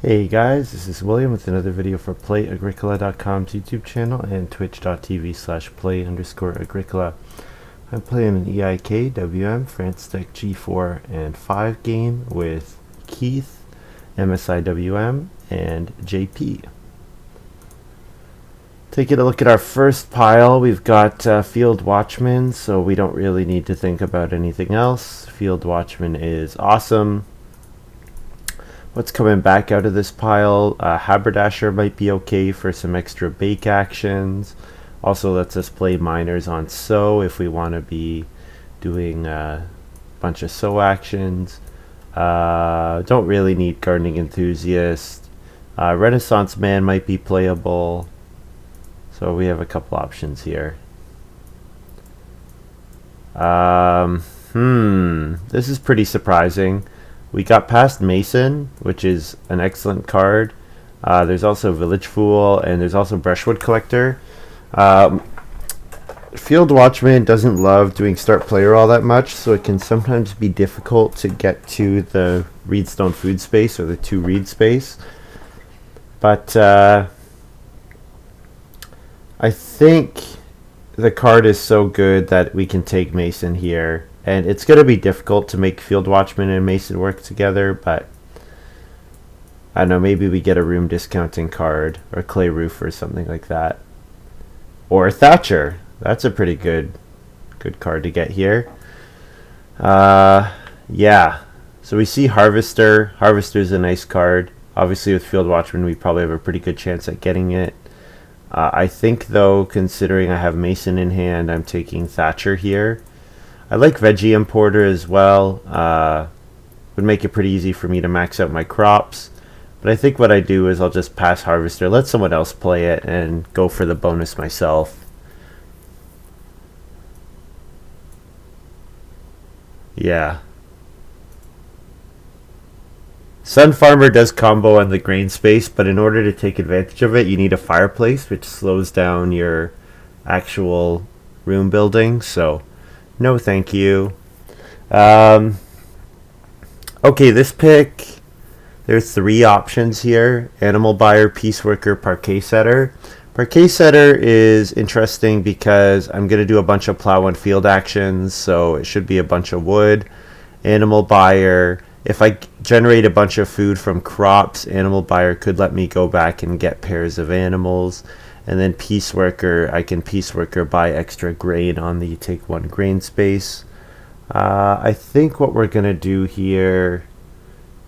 Hey guys, this is William with another video for Play-agricola.com's YouTube channel and twitch.tv/play_agricola. I'm playing an EIK WM France Deck G4 and 5 game with Keith, MSI WM, and JP. Taking a look at our first pile, we've got Field Watchman, so we don't really need to think about anything else. Field Watchman is awesome. What's coming back out of this pile? Haberdasher might be okay for some extra bake actions. Also lets us play miners on sow if we want to be doing a bunch of sow actions. Don't really need gardening enthusiast. Renaissance man might be playable. So we have a couple options here. This is pretty surprising. We got past Mason, which is an excellent card. There's also Village Fool, and there's also Brushwood Collector. Field Watchman doesn't love doing start player all that much, so it can sometimes be difficult to get to the Reedstone food space or the 2 reed space. But I think the card is so good that we can take Mason here. And it's going to be difficult to make Field Watchman and Mason work together, but I don't know, maybe we get a room discounting card or Clay Roof or something like that. Or Thatcher. That's a pretty good card to get here. Yeah. So we see Harvester. Harvester's a nice card. Obviously with Field Watchman we probably have a pretty good chance at getting it. I think though, considering I have Mason in hand, I'm taking Thatcher here. I like Veggie Importer as well. Would make it pretty easy for me to max out my crops. But I think what I do is I'll just pass Harvester, let someone else play it, and go for the bonus myself. Yeah. Sun Farmer does combo on the grain space, but in order to take advantage of it, you need a fireplace, which slows down your actual room building. So no thank you. Okay, this pick, there's 3 options here. Animal Buyer, Peace Worker, Parquet Setter. Parquet Setter is interesting because I'm going to do a bunch of plow and field actions, so it should be a bunch of wood. Animal Buyer, if I generate a bunch of food from crops, Animal Buyer could let me go back and get pairs of animals. And then Peace Worker, I can Peace Worker buy extra grain on the take 1 grain space. I think what we're going to do here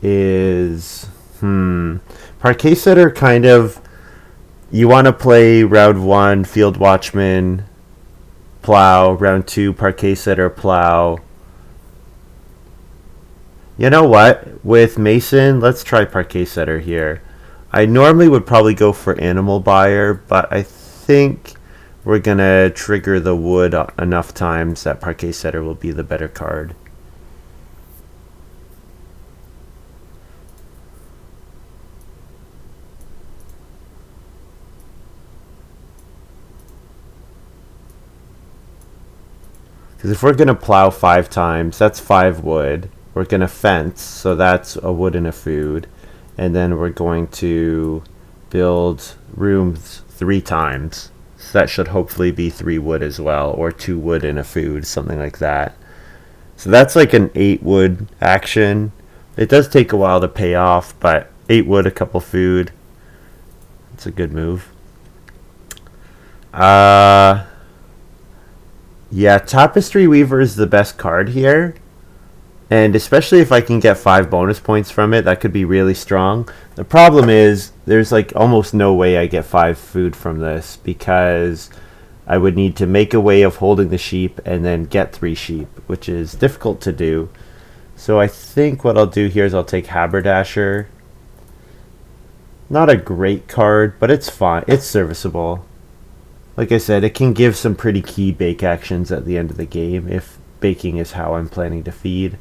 is... Parquet Setter kind of... You want to play round 1, Field Watchman, Plow. Round 2, Parquet Setter, Plow. You know what? With Mason, let's try Parquet Setter here. I normally would probably go for Animal Buyer, but I think we're going to trigger the wood enough times that Parquet Setter will be the better card. Because if we're going to plow 5 times, that's 5 wood. We're going to fence, so that's a wood and a food. And then we're going to build rooms 3 times. So that should hopefully be 3 wood as well, or 2 wood and a food, something like that. So that's like an 8 wood action. It does take a while to pay off, but 8 wood, a couple food. It's a good move. Yeah, Tapestry Weaver is the best card here. And especially if I can get 5 bonus points from it, that could be really strong. The problem is, there's like almost no way I get 5 food from this, because I would need to make a way of holding the sheep and then get 3 sheep, which is difficult to do. So I think what I'll do here is I'll take Haberdasher. Not a great card, but it's fine. It's serviceable. Like I said, it can give some pretty key bake actions at the end of the game, if baking is how I'm planning to feed.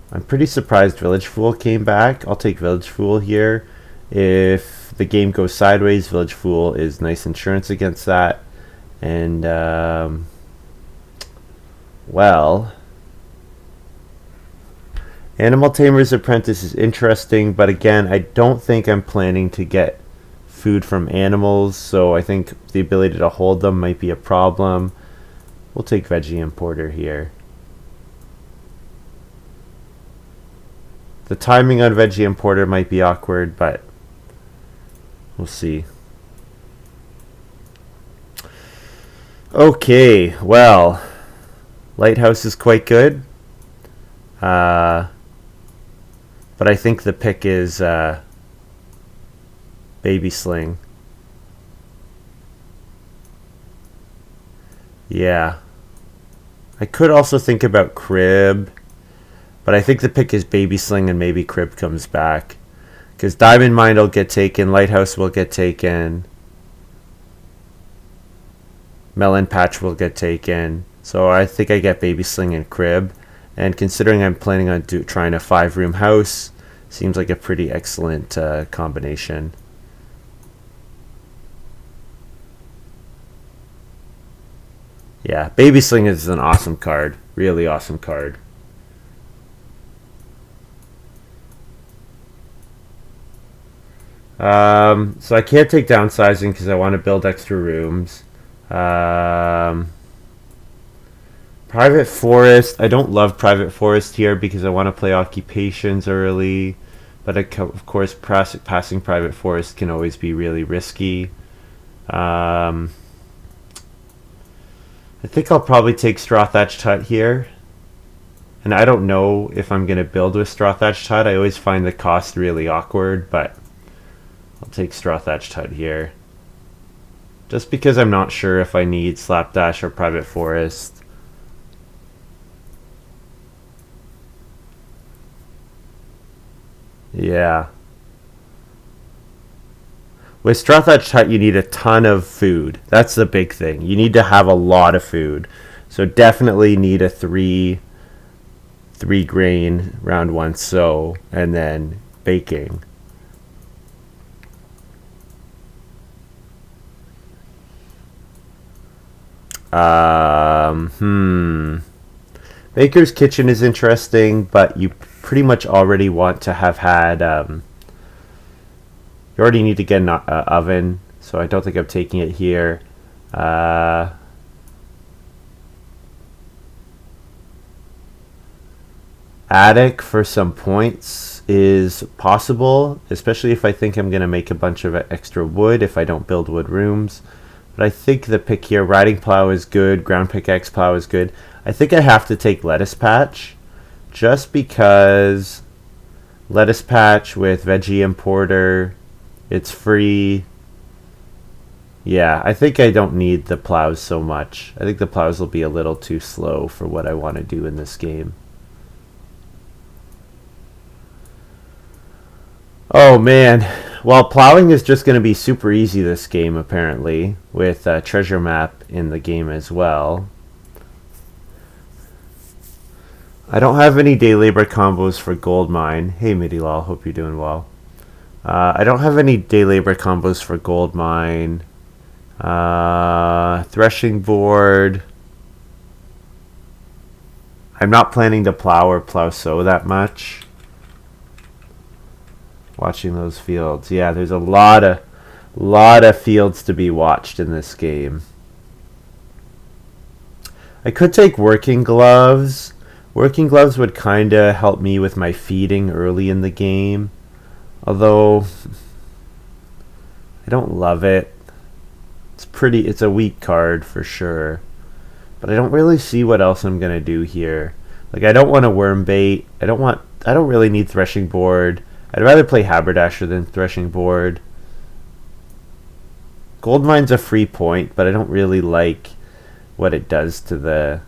I'm pretty surprised Village Fool came back. I'll take Village Fool here. If the game goes sideways, Village Fool is nice insurance against that. And, well, Animal Tamer's Apprentice is interesting, but again, I don't think I'm planning to get food from animals, so I think the ability to hold them might be a problem. We'll take Veggie Importer here. The timing on Veggie Importer might be awkward, but we'll see. Okay, well, Lighthouse is quite good. But I think the pick is Baby Sling. Yeah. I could also think about Crib, but I think the pick is Baby Sling and maybe Crib comes back. Because Diamond Mine will get taken, Lighthouse will get taken, Melon Patch will get taken. So I think I get Baby Sling and Crib. And considering I'm planning on trying a 5-room house, seems like a pretty excellent combination. Yeah, Baby Sling is an awesome card. Really awesome card. So I can't take downsizing because I want to build extra rooms. Private Forest. I don't love Private Forest here because I want to play Occupations early. But of course, passing Private Forest can always be really risky. I think I'll probably take Straw Thatched Hut here. And I don't know if I'm going to build with Straw Thatched Hut. I always find the cost really awkward, but I'll take Straw Thatched Hut here. Just because I'm not sure if I need Slapdash or Private Forest. Yeah. With Straw Thatched Hut, you need a ton of food. That's the big thing. You need to have a lot of food. So definitely need a three grain round one sow, and then baking. Baker's Kitchen is interesting, but you pretty much already want to have had. You already need to get an oven, so I don't think I'm taking it here. Attic for some points is possible, especially if I think I'm going to make a bunch of extra wood if I don't build wood rooms. But I think the pick here, Riding Plow is good, Ground Pickaxe Plow is good. I think I have to take Lettuce Patch, just because Lettuce Patch with Veggie Importer, it's free. Yeah, I think I don't need the plows so much. I think the plows will be a little too slow for what I want to do in this game. Oh man, well, plowing is just going to be super easy this game, apparently, with treasure map in the game as well. I don't have any day labor combos for gold mine. Hey Midilal, hope you're doing well. I don't have any day labor combos for gold mine. Threshing board. I'm not planning to plow or plow sow that much. Watching those fields. Yeah, there's a lot of fields to be watched in this game. I could take Working Gloves. Working Gloves would kind of help me with my feeding early in the game. Although I don't love it. It's a weak card for sure. But I don't really see what else I'm going to do here. Like, I don't want a worm bait. I don't really need threshing board. I'd rather play Haberdasher than Threshing Board. Gold Mine's a free point, but I don't really like what it does to the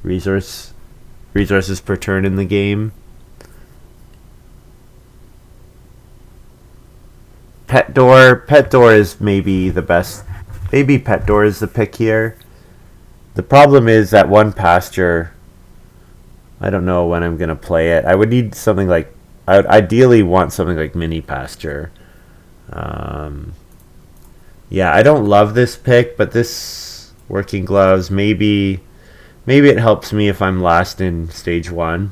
resources per turn in the game. Pet Door is maybe the best. Maybe Pet Door is the pick here. The problem is that one pasture, I don't know when I'm going to play it. I would need something like, I would ideally want something like Mini Pasture. Yeah, I don't love this pick, but this Working Gloves, maybe it helps me if I'm last in stage 1.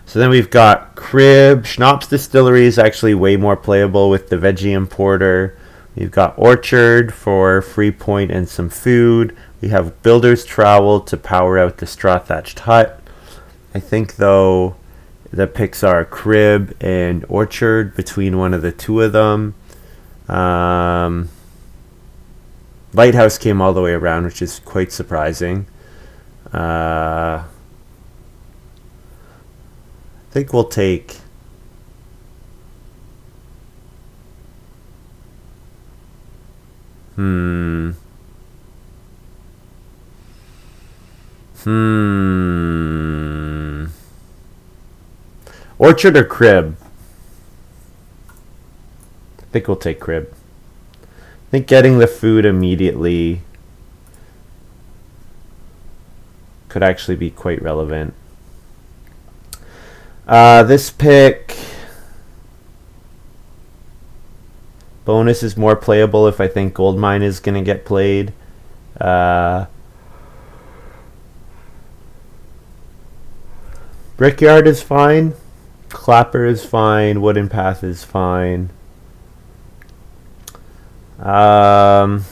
So then we've got Crib. Schnapps Distillery is actually way more playable with the veggie importer. We've got Orchard for free point and some food. We have Builder's Trowel to power out the straw thatched hut. I think though the picks are Crib and Orchard between one of the two of them. Lighthouse came all the way around, which is quite surprising. I think we'll take Orchard or Crib? I think we'll take Crib. I think getting the food immediately could actually be quite relevant. This pick, bonus is more playable if I think Goldmine is going to get played. Brickyard is fine. Clapper is fine. Wooden Path is fine. I'm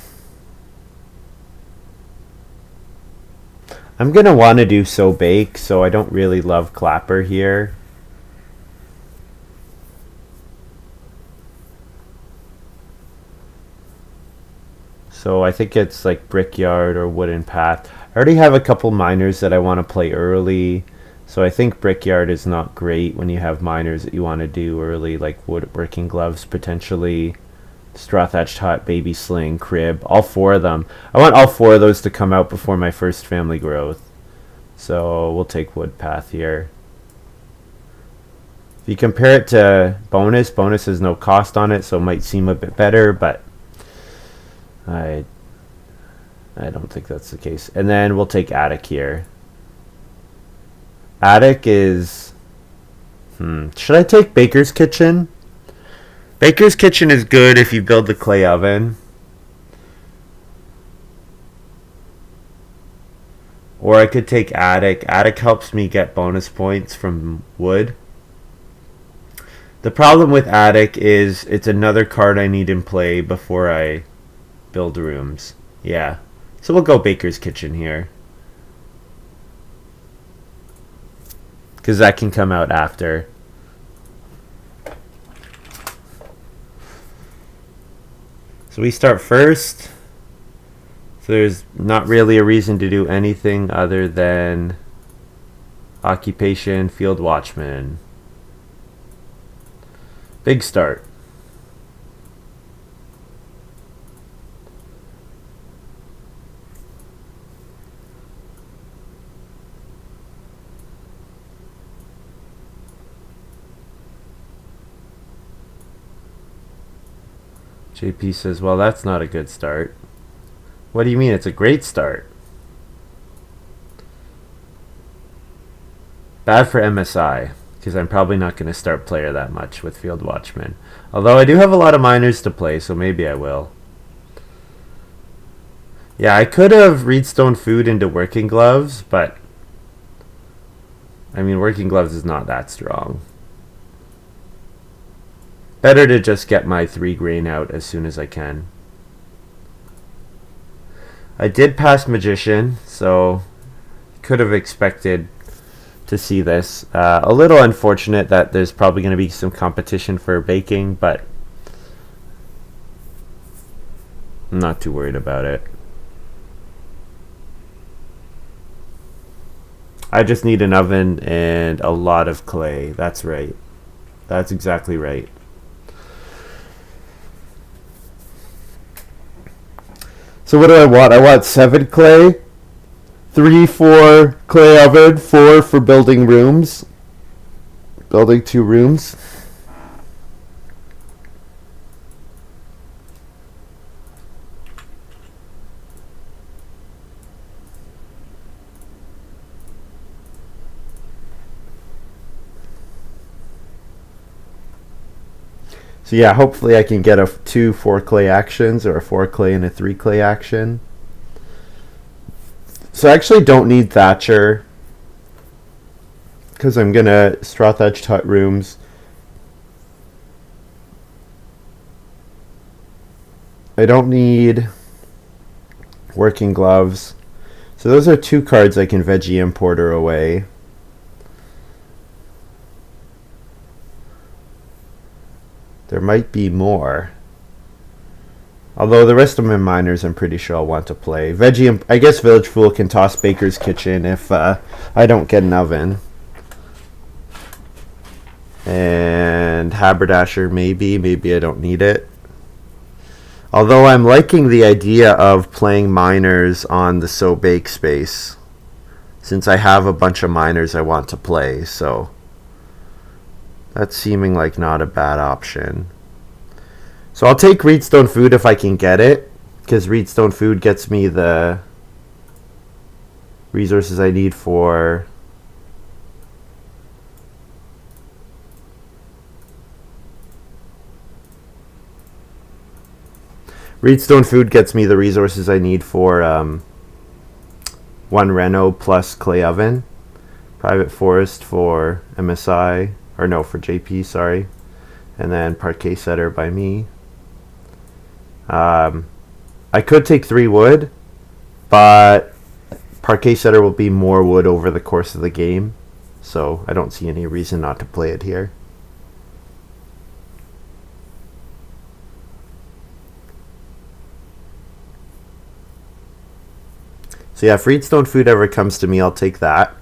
going to want to do So Bake, so I don't really love Clapper here. So I think it's like Brickyard or Wooden Path. I already have a couple miners that I want to play early. So I think Brickyard is not great when you have miners that you want to do early, like Working Gloves potentially, Straw Thatched Hut, Baby Sling, Crib, all four of them. I want all four of those to come out before my first family growth. So we'll take Wood Path here. If you compare it to bonus has no cost on it, so it might seem a bit better, but I don't think that's the case. And then we'll take Attic here. Attic is... should I take Baker's Kitchen? Baker's Kitchen is good if you build the clay oven. Or I could take Attic. Attic helps me get bonus points from wood. The problem with Attic is it's another card I need in play before I build rooms. Yeah. So we'll go Baker's Kitchen here. Because that can come out after. So we start first. So there's not really a reason to do anything other than occupation, field watchman. Big start. JP says, well, that's not a good start. What do you mean? It's a great start. Bad for MSI, because I'm probably not going to start player that much with Field Watchman. Although I do have a lot of miners to play, so maybe I will. Yeah, I could have Reedstone Food into Working Gloves, but I mean, Working Gloves is not that strong. Better to just get my 3 grain out as soon as I can. I did pass Magician, so could have expected to see this. A little unfortunate that there's probably going to be some competition for baking, but I'm not too worried about it. I just need an oven and a lot of clay. That's right. That's exactly right. So what do I want? I want 7 clay, 3 for clay oven, 4 for building rooms. Building 2 rooms. So yeah, hopefully I can get a 2 4 clay actions or a 4 clay and a 3 clay action. So I actually don't need Thatcher. because I'm gonna straw thatched hut rooms. I don't need working gloves. So those are 2 cards I can veggie importer away. There might be more. Although the rest of my miners I'm pretty sure I'll want to play. I guess Village Fool can toss Baker's Kitchen if I don't get an oven. And Haberdasher maybe I don't need it. Although I'm liking the idea of playing miners on the So Bake space, since I have a bunch of miners I want to play, so that's seeming like not a bad option. So I'll take Reedstone Food if I can get it, because Reedstone Food gets me the resources I need for Reedstone Food gets me the resources I need for 1 Reno plus Clay Oven. Private Forest for MSI, or no, for JP, sorry. And then Parquet Setter by me. I could take 3 wood, but Parquet Setter will be more wood over the course of the game, so I don't see any reason not to play it here. So yeah, if Reedstone Food ever comes to me, I'll take that.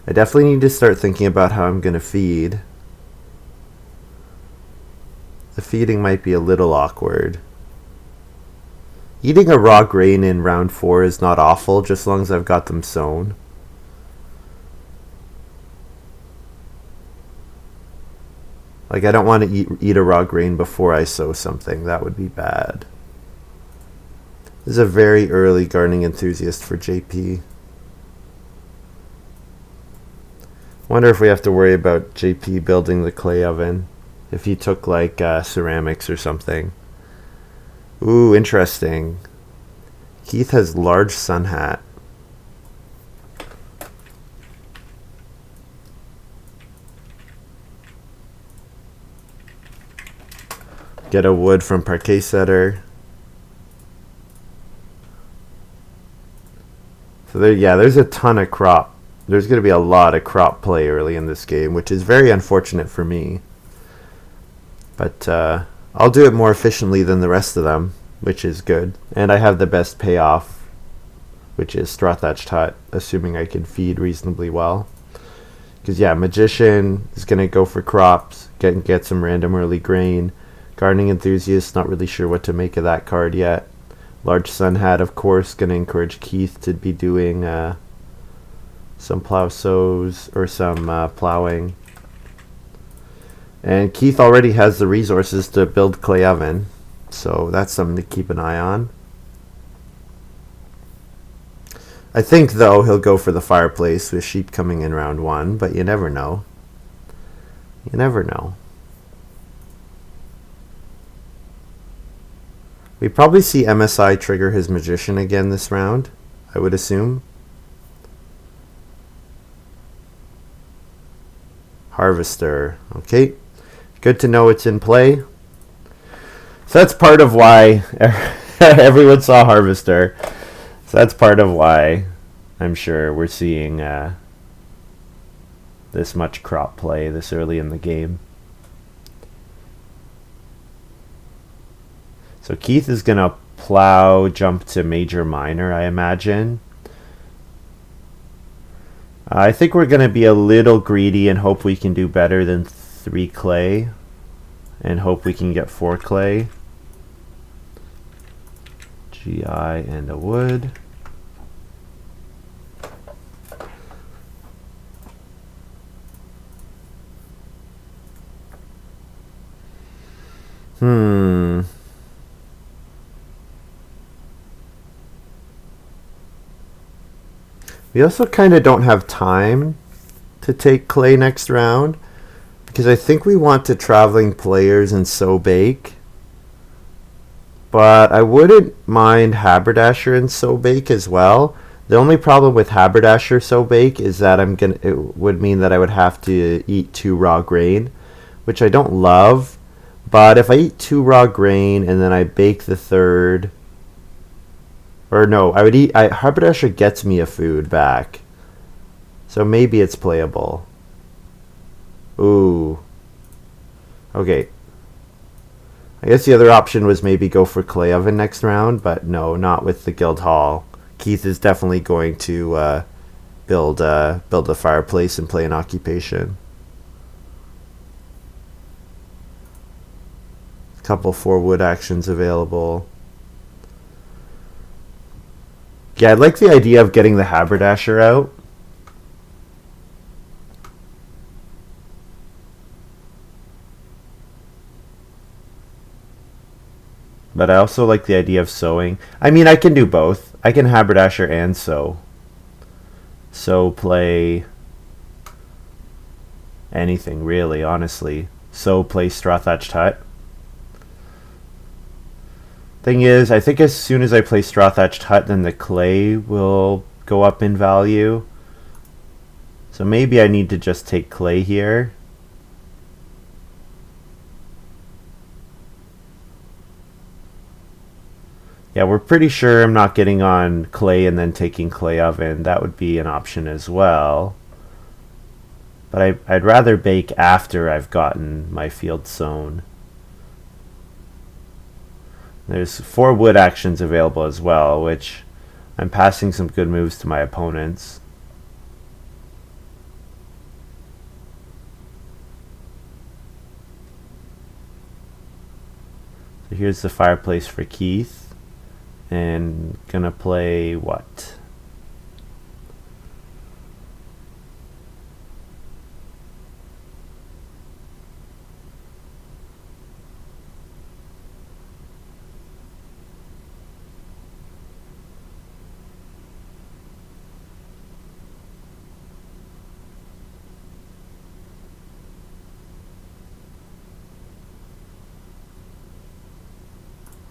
I definitely need to start thinking about how I'm going to feed. The feeding might be a little awkward. Eating a raw grain in round 4 is not awful, just as long as I've got them sown. Like, I don't want to eat a raw grain before I sow something. That would be bad. This is a very early gardening enthusiast for JP. Wonder if we have to worry about JP building the clay oven. If he took like ceramics or something. Ooh, interesting. Keith has large sun hat. Get a wood from Parquet Setter. So there's a ton of crop. There's going to be a lot of crop play early in this game, which is very unfortunate for me. But I'll do it more efficiently than the rest of them, which is good. And I have the best payoff, which is Straw Thatched Hut, assuming I can feed reasonably well. Because yeah, Magician is going to go for crops, get some random early grain. Gardening Enthusiast, not really sure what to make of that card yet. Large Sun Hat, of course, going to encourage Keith to be doing some plow sows or some plowing. And Keith already has the resources to build clay oven, so that's something to keep an eye on. I think, though, he'll go for the fireplace with sheep coming in round 1, but you never know. You never know. We probably see MSI trigger his Magician again this round, I would assume. Harvester. Okay. Good to know it's in play. So that's part of why everyone saw Harvester. So that's part of why I'm sure we're seeing this much crop play this early in the game. So Keith is going to plow, jump to Major Minor, I imagine. I think we're going to be a little greedy and hope we can do better than 3 clay. And hope we can get 4 clay. GI and a wood. We also kind of don't have time to take clay next round, because I think we want to traveling players and So Bake. But I wouldn't mind Haberdasher and So Bake as well. The only problem with haberdasher so bake is that it would mean that I would have to eat 2 raw grain, which I don't love. But if I eat 2 raw grain and then I bake the third, or no, haberdasher gets me a food back. So maybe it's playable. Ooh. Okay. I guess the other option was maybe go for clay oven next round, but no, not with the guild hall. Keith is definitely going to build a fireplace and play an occupation. A couple 4 wood actions available. Yeah, I like the idea of getting the haberdasher out. But I also like the idea of sewing. I mean, I can do both. I can haberdasher and sew. Sew, play anything, really, honestly. Sew, play straw thatched hut. Thing is, I think as soon as I play straw thatched hut, then the clay will go up in value. So maybe I need to just take clay here. Yeah, we're pretty sure I'm not getting on clay and then taking clay oven. That would be an option as well. But I'd rather bake after I've gotten my field sown. There's 4 wood actions available as well, which I'm passing some good moves to my opponents. So here's the fireplace for Keith. And gonna play what?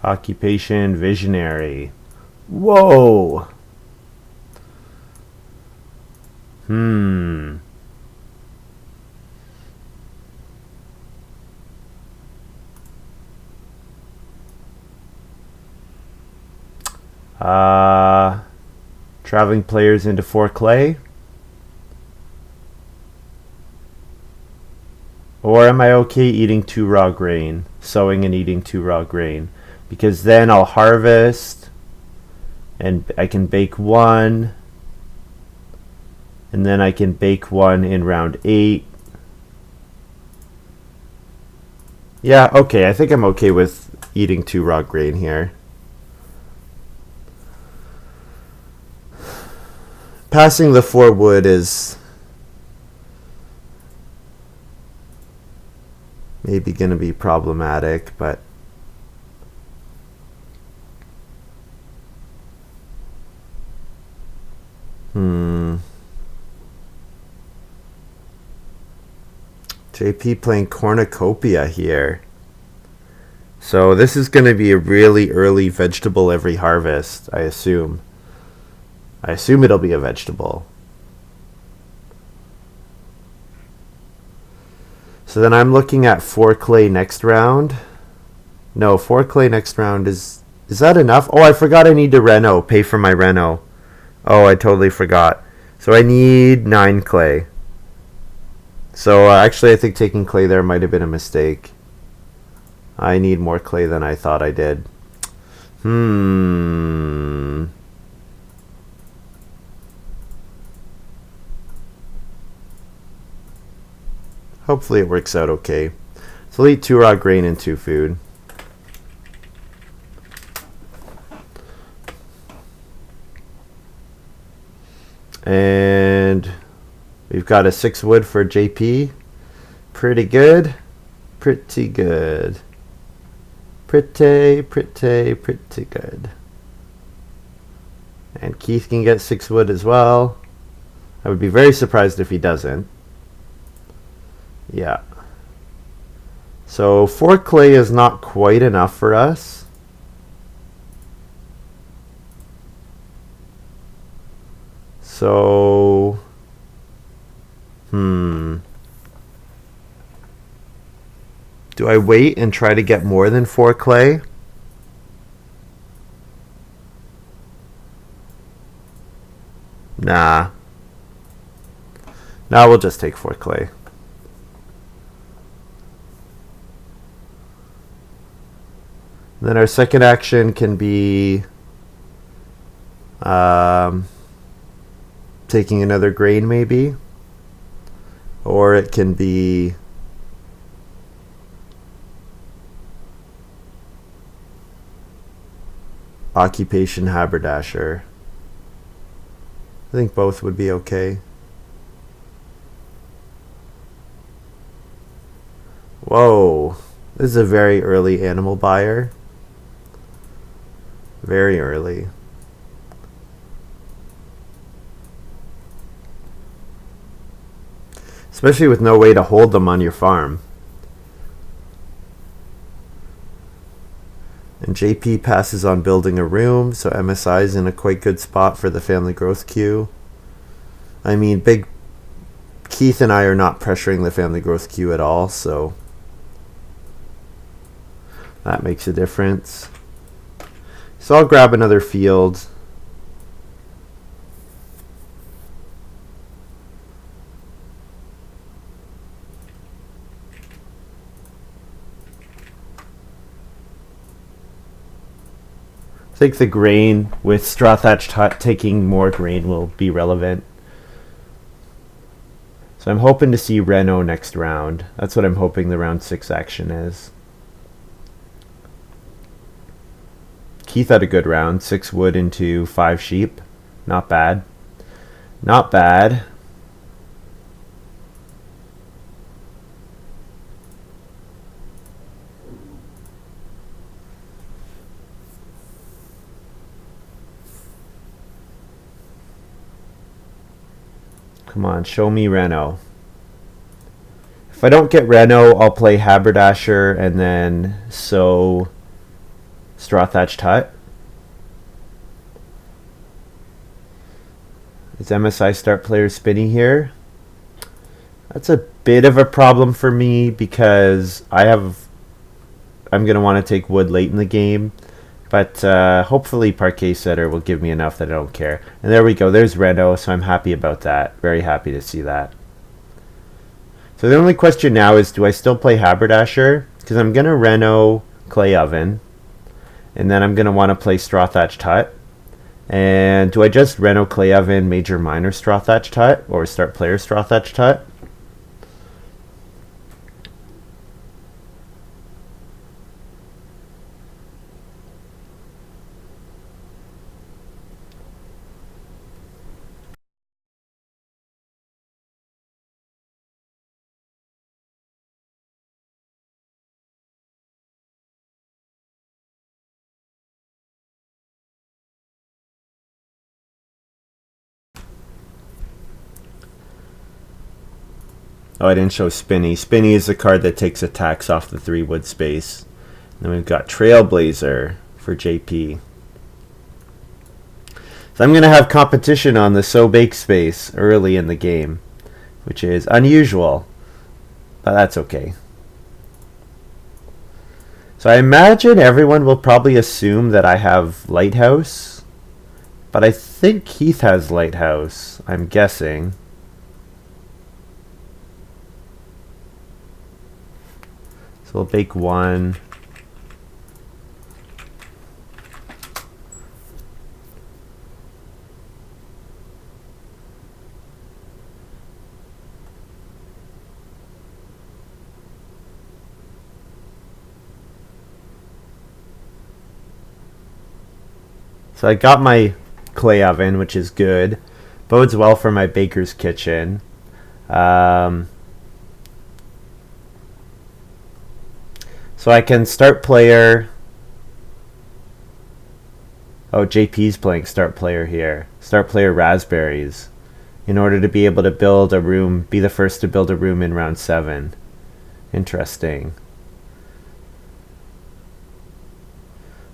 Occupation visionary. Whoa. Traveling players into 4 clay. Or am I okay eating 2 raw grain? Sowing and eating 2 raw grain. Because then I'll harvest and I can bake 1. And then I can bake 1 in round 8. Yeah, okay, I think I'm okay with eating 2 raw grain here. Passing the 4 wood is maybe going to be problematic, but JP playing cornucopia here. So this is going to be a really early vegetable every harvest, I assume. I assume it'll be a vegetable. So then I'm looking at 4 clay next round. No, 4 clay next round is that enough? Oh, I forgot I need to reno, pay for my reno. Oh, I totally forgot. So I need 9 clay. So actually I think taking clay there might have been a mistake. I need more clay than I thought I did. Hopefully it works out okay. So I'll eat 2 raw grain and 2 food. And we've got a 6 wood for JP. Pretty good. Pretty good. Pretty good. And Keith can get 6 wood as well. I would be very surprised if he doesn't. Yeah. So 4 clay is not quite enough for us. So, do I wait and try to get more than 4 clay? Nah. Now we'll just take 4 clay. Then our second action can be taking another grain maybe. Or it can be occupation haberdasher. I think both would be okay. Whoa, this is a very early animal buyer. Very early. Especially with no way to hold them on your farm. And JP passes on building a room, so MSI is in a quite good spot for the family growth queue. I mean, Big Keith and I are not pressuring the family growth queue at all, so that makes a difference. So I'll grab another field. I think the grain with straw thatched hut taking more grain will be relevant. So I'm hoping to see Reno next round. That's what I'm hoping the round 6 action is. Keith had a good round. 6 wood into 5 sheep. Not bad. Not bad. Come on, show me Reno. If I don't get Reno, I'll play Haberdasher and then sow Straw Thatched Hut. Is MSI start player spinny here? That's a bit of a problem for me because I'm going to want to take wood late in the game. But hopefully Parquet Setter will give me enough that I don't care. And there we go. There's Reno, so I'm happy about that. Very happy to see that. So the only question now is, do I still play Haberdasher? Because I'm going to Reno Clay Oven. And then I'm going to want to play Straw Thatched Hut. And do I just Reno Clay Oven, Major Minor Straw Thatched Hut? Or start player Straw Thatched Hut? Oh, I didn't show Spinny. Spinny is the card that takes a tax off the 3 wood space. And then we've got Trailblazer for JP. So I'm going to have competition on the So Bake space early in the game, which is unusual, but that's okay. So I imagine everyone will probably assume that I have Lighthouse, but I think Keith has Lighthouse, I'm guessing. So we'll bake 1. So I got my clay oven, which is good. Bodes well for my baker's kitchen. So I can start player. Oh, JP's playing start player here. Start player raspberries. In order to be able to build a room, be the first to build a room in round 7. Interesting.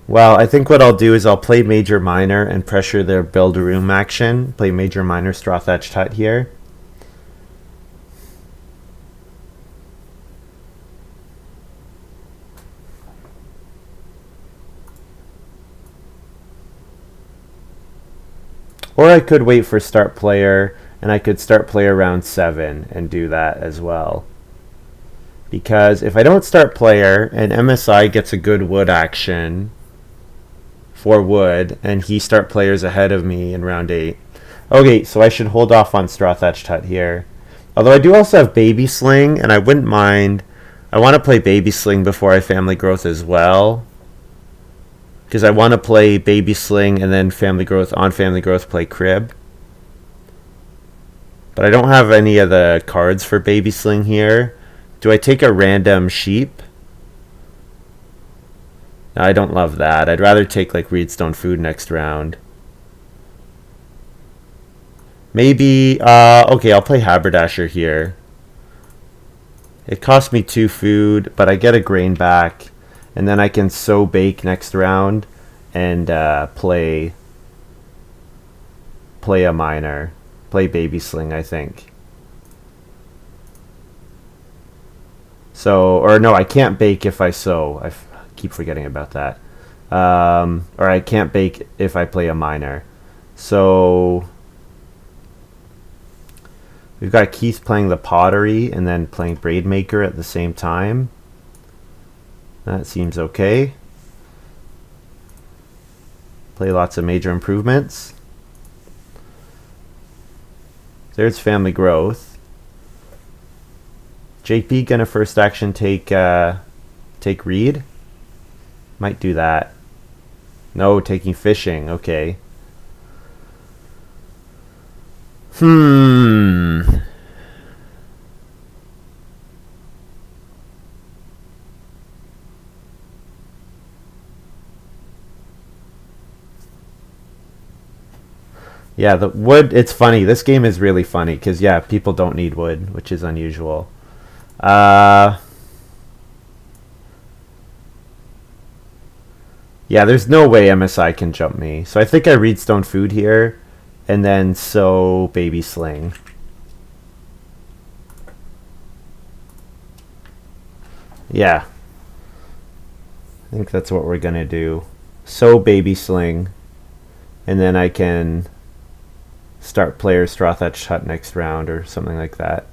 Well, I think what I'll do is I'll play major minor and pressure their build a room action. Play major minor straw thatched hut here. Or I could wait for start player, and I could start player round 7 and do that as well. Because if I don't start player and MSI gets a good wood action for wood, and he start players ahead of me in round 8. Okay, so I should hold off on straw thatched hut here. Although I do also have baby sling, and I wouldn't mind. I want to play baby sling before I family growth as well. Because I want to play baby sling and then family growth on family growth play crib. But I don't have any of the cards for baby sling here. Do I take a random sheep? No, I don't love that. I'd rather take like Reedstone Food next round. Maybe, okay, I'll play Haberdasher here. It costs me 2 food, but I get a grain back. And then I can sow bake next round and play a minor. Play baby sling, I think. So, or no, I can't bake if I sow. I keep forgetting about that. Or I can't bake if I play a minor. So we've got Keith playing the pottery and then playing braid maker at the same time. That seems okay. Play lots of major improvements. There's family growth. JP gonna first action take Reed. Might do that. No, taking fishing. Okay. Yeah, the wood, it's funny. This game is really funny because, yeah, people don't need wood, which is unusual. Yeah, there's no way MSI can jump me. So I think I Reedstone Food here and then sow baby sling. Yeah. I think that's what we're going to do. Sow baby sling. And then I can start player straw thatched hut next round or something like that.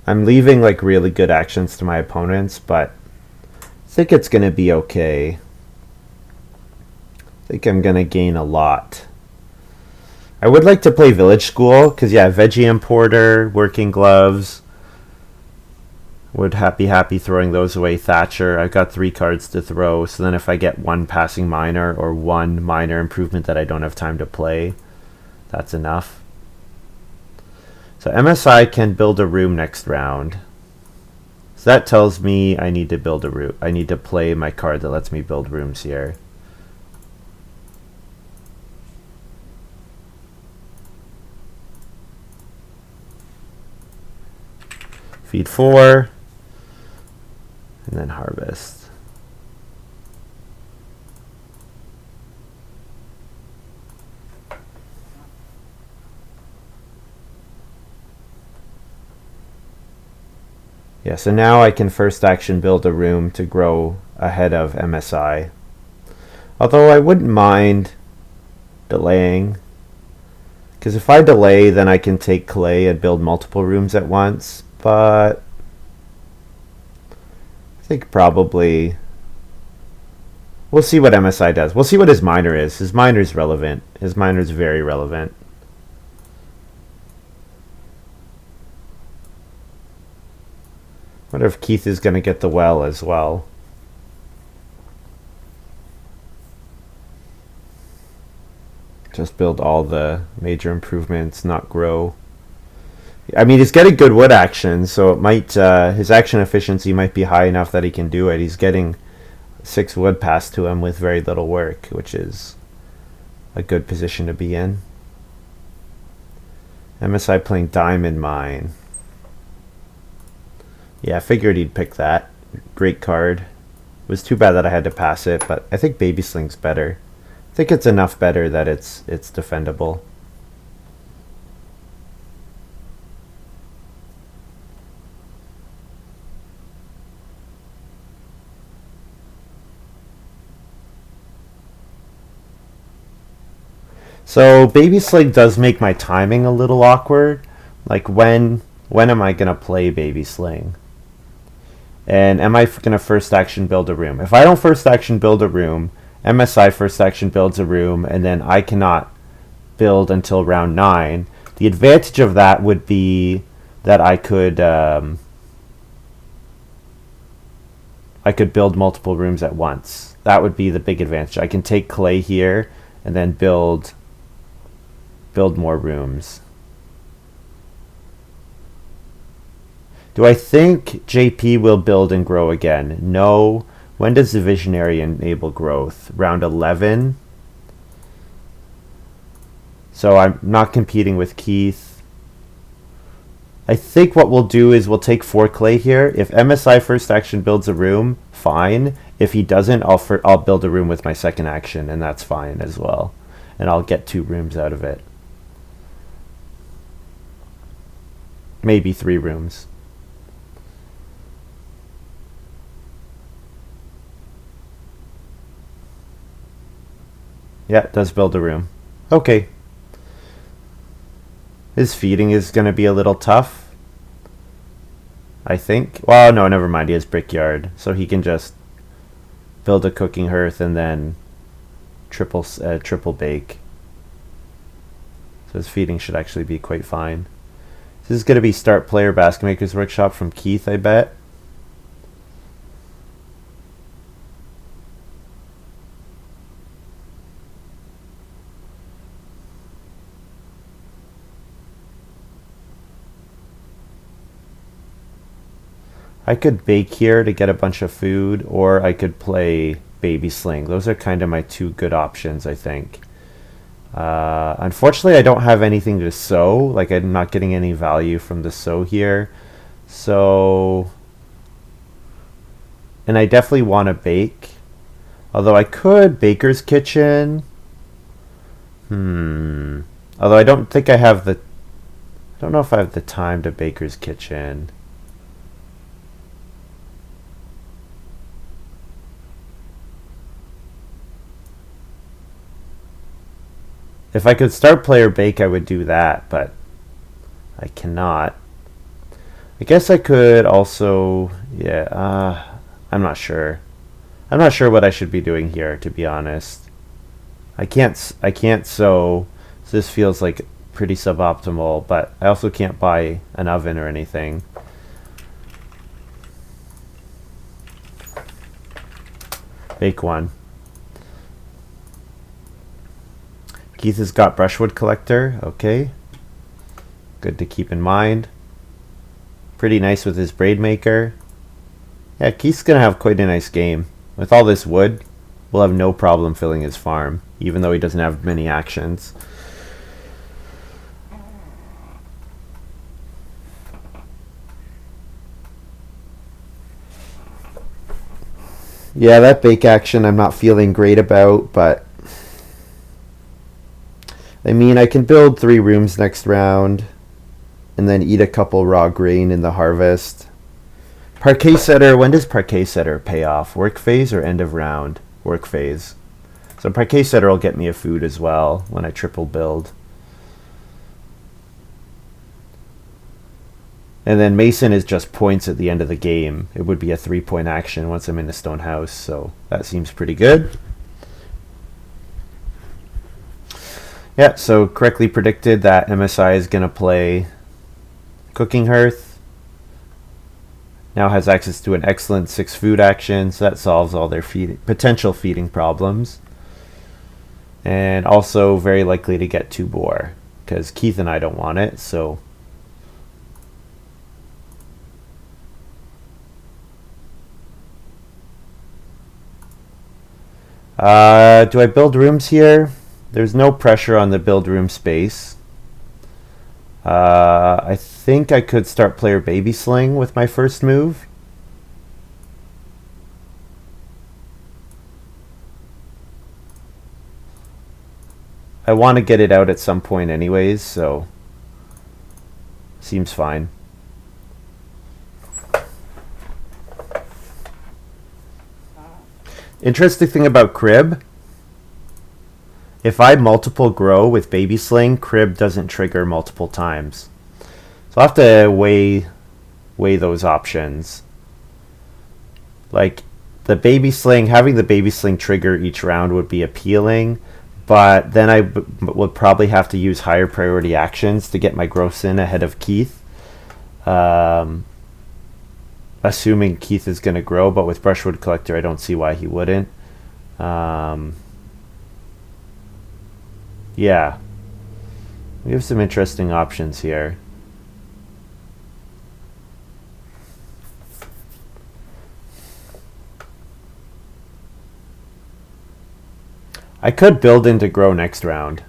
I'm leaving like really good actions to my opponents, but I think it's going to be okay. I think I'm going to gain a lot. I would like to play Village School because, yeah, Veggie Importer, Working Gloves. Would be happy throwing those away. Thatcher, I've got 3 cards to throw, so then if I get 1 passing minor or 1 minor improvement that I don't have time to play, that's enough. So MSI can build a room next round. So that tells me I need to build a room. I need to play my card that lets me build rooms here. Feed 4. And then harvest. Yeah, so now I can first action build a room to grow ahead of MSI. Although I wouldn't mind delaying. Because if I delay, then I can take clay and build multiple rooms at once. But I think probably we'll see what MSI does. We'll see what his minor is. His minor is relevant. His minor is very relevant. I wonder if Keith is going to get the well as well. Just build all the major improvements, not grow. I mean, he's getting good wood action, so it might his action efficiency might be high enough that he can do it. He's getting 6 wood passed to him with very little work, which is a good position to be in. MSI playing Diamond Mine. Yeah, I figured he'd pick that. Great card. It was too bad that I had to pass it, but I think Baby Sling's better. I think it's enough better that it's defendable. So Baby Sling does make my timing a little awkward. Like when am I gonna play Baby Sling? And am I gonna first action build a room? If I don't first action build a room, MSI first action builds a room, and then I cannot build until round 9. The advantage of that would be that I could build multiple rooms at once. That would be the big advantage. I can take clay here and then build more rooms. Do I think JP will build and grow again? No. When does the Visionary enable growth? Round 11. So I'm not competing with Keith. I think what we'll do is we'll take 4 clay here. If MSI first action builds a room, fine. If he doesn't, I'll build a room with my second action, and that's fine as well. And I'll get 2 rooms out of it. Maybe 3 rooms. Yeah, it does build a room. Okay. His feeding is going to be a little tough, I think. Well, no, never mind. He has Brickyard, so he can just build a cooking hearth and then triple bake. So his feeding should actually be quite fine. This is going to be Start Player Basket Maker's Workshop from Keith, I bet. I could bake here to get a bunch of food, or I could play Baby Sling. Those are kind of my 2 good options, I think. Unfortunately, I don't have anything to sow. Like, I'm not getting any value from the sow here. So, and I definitely want to bake. Although I could Baker's Kitchen. Although I don't think I have the... I don't know if I have the time to Baker's Kitchen. If I could start player bake, I would do that, but I cannot. I guess I could also, yeah, I'm not sure. I'm not sure what I should be doing here, to be honest. I can't sew, so this feels like pretty suboptimal, but I also can't buy an oven or anything. Bake 1. Keith has got Brushwood Collector. Okay. Good to keep in mind. Pretty nice with his Braid Maker. Yeah, Keith's going to have quite a nice game. With all this wood, we'll have no problem filling his farm, even though he doesn't have many actions. Yeah, that bake action I'm not feeling great about, but I mean, I can build 3 rooms next round and then eat a couple raw grain in the harvest. Parquet Setter, when does Parquet Setter pay off? Work phase or end of round? Work phase. So Parquet Setter will get me a food as well when I triple build. And then Mason is just points at the end of the game. It would be a 3-point action once I'm in the stone house, so that seems pretty good. Yeah, so correctly predicted that MSI is going to play Cooking Hearth. Now has access to an excellent 6 food action, so that solves all their potential feeding problems. And also very likely to get 2 boar, because Keith and I don't want it, so... do I build rooms here? There's no pressure on the build room space. I think I could start player baby sling with my first move. I want to get it out at some point anyways, so seems fine. Interesting thing about crib, if I multiple grow with baby sling, crib doesn't trigger multiple times. So I'll have to weigh those options. Like the baby sling, having the baby sling trigger each round would be appealing, but then I would probably have to use higher priority actions to get my growths in ahead of Keith. Assuming Keith is going to grow, but with Brushwood Collector, I don't see why he wouldn't. Yeah. We have some interesting options here. I could build into grow next round.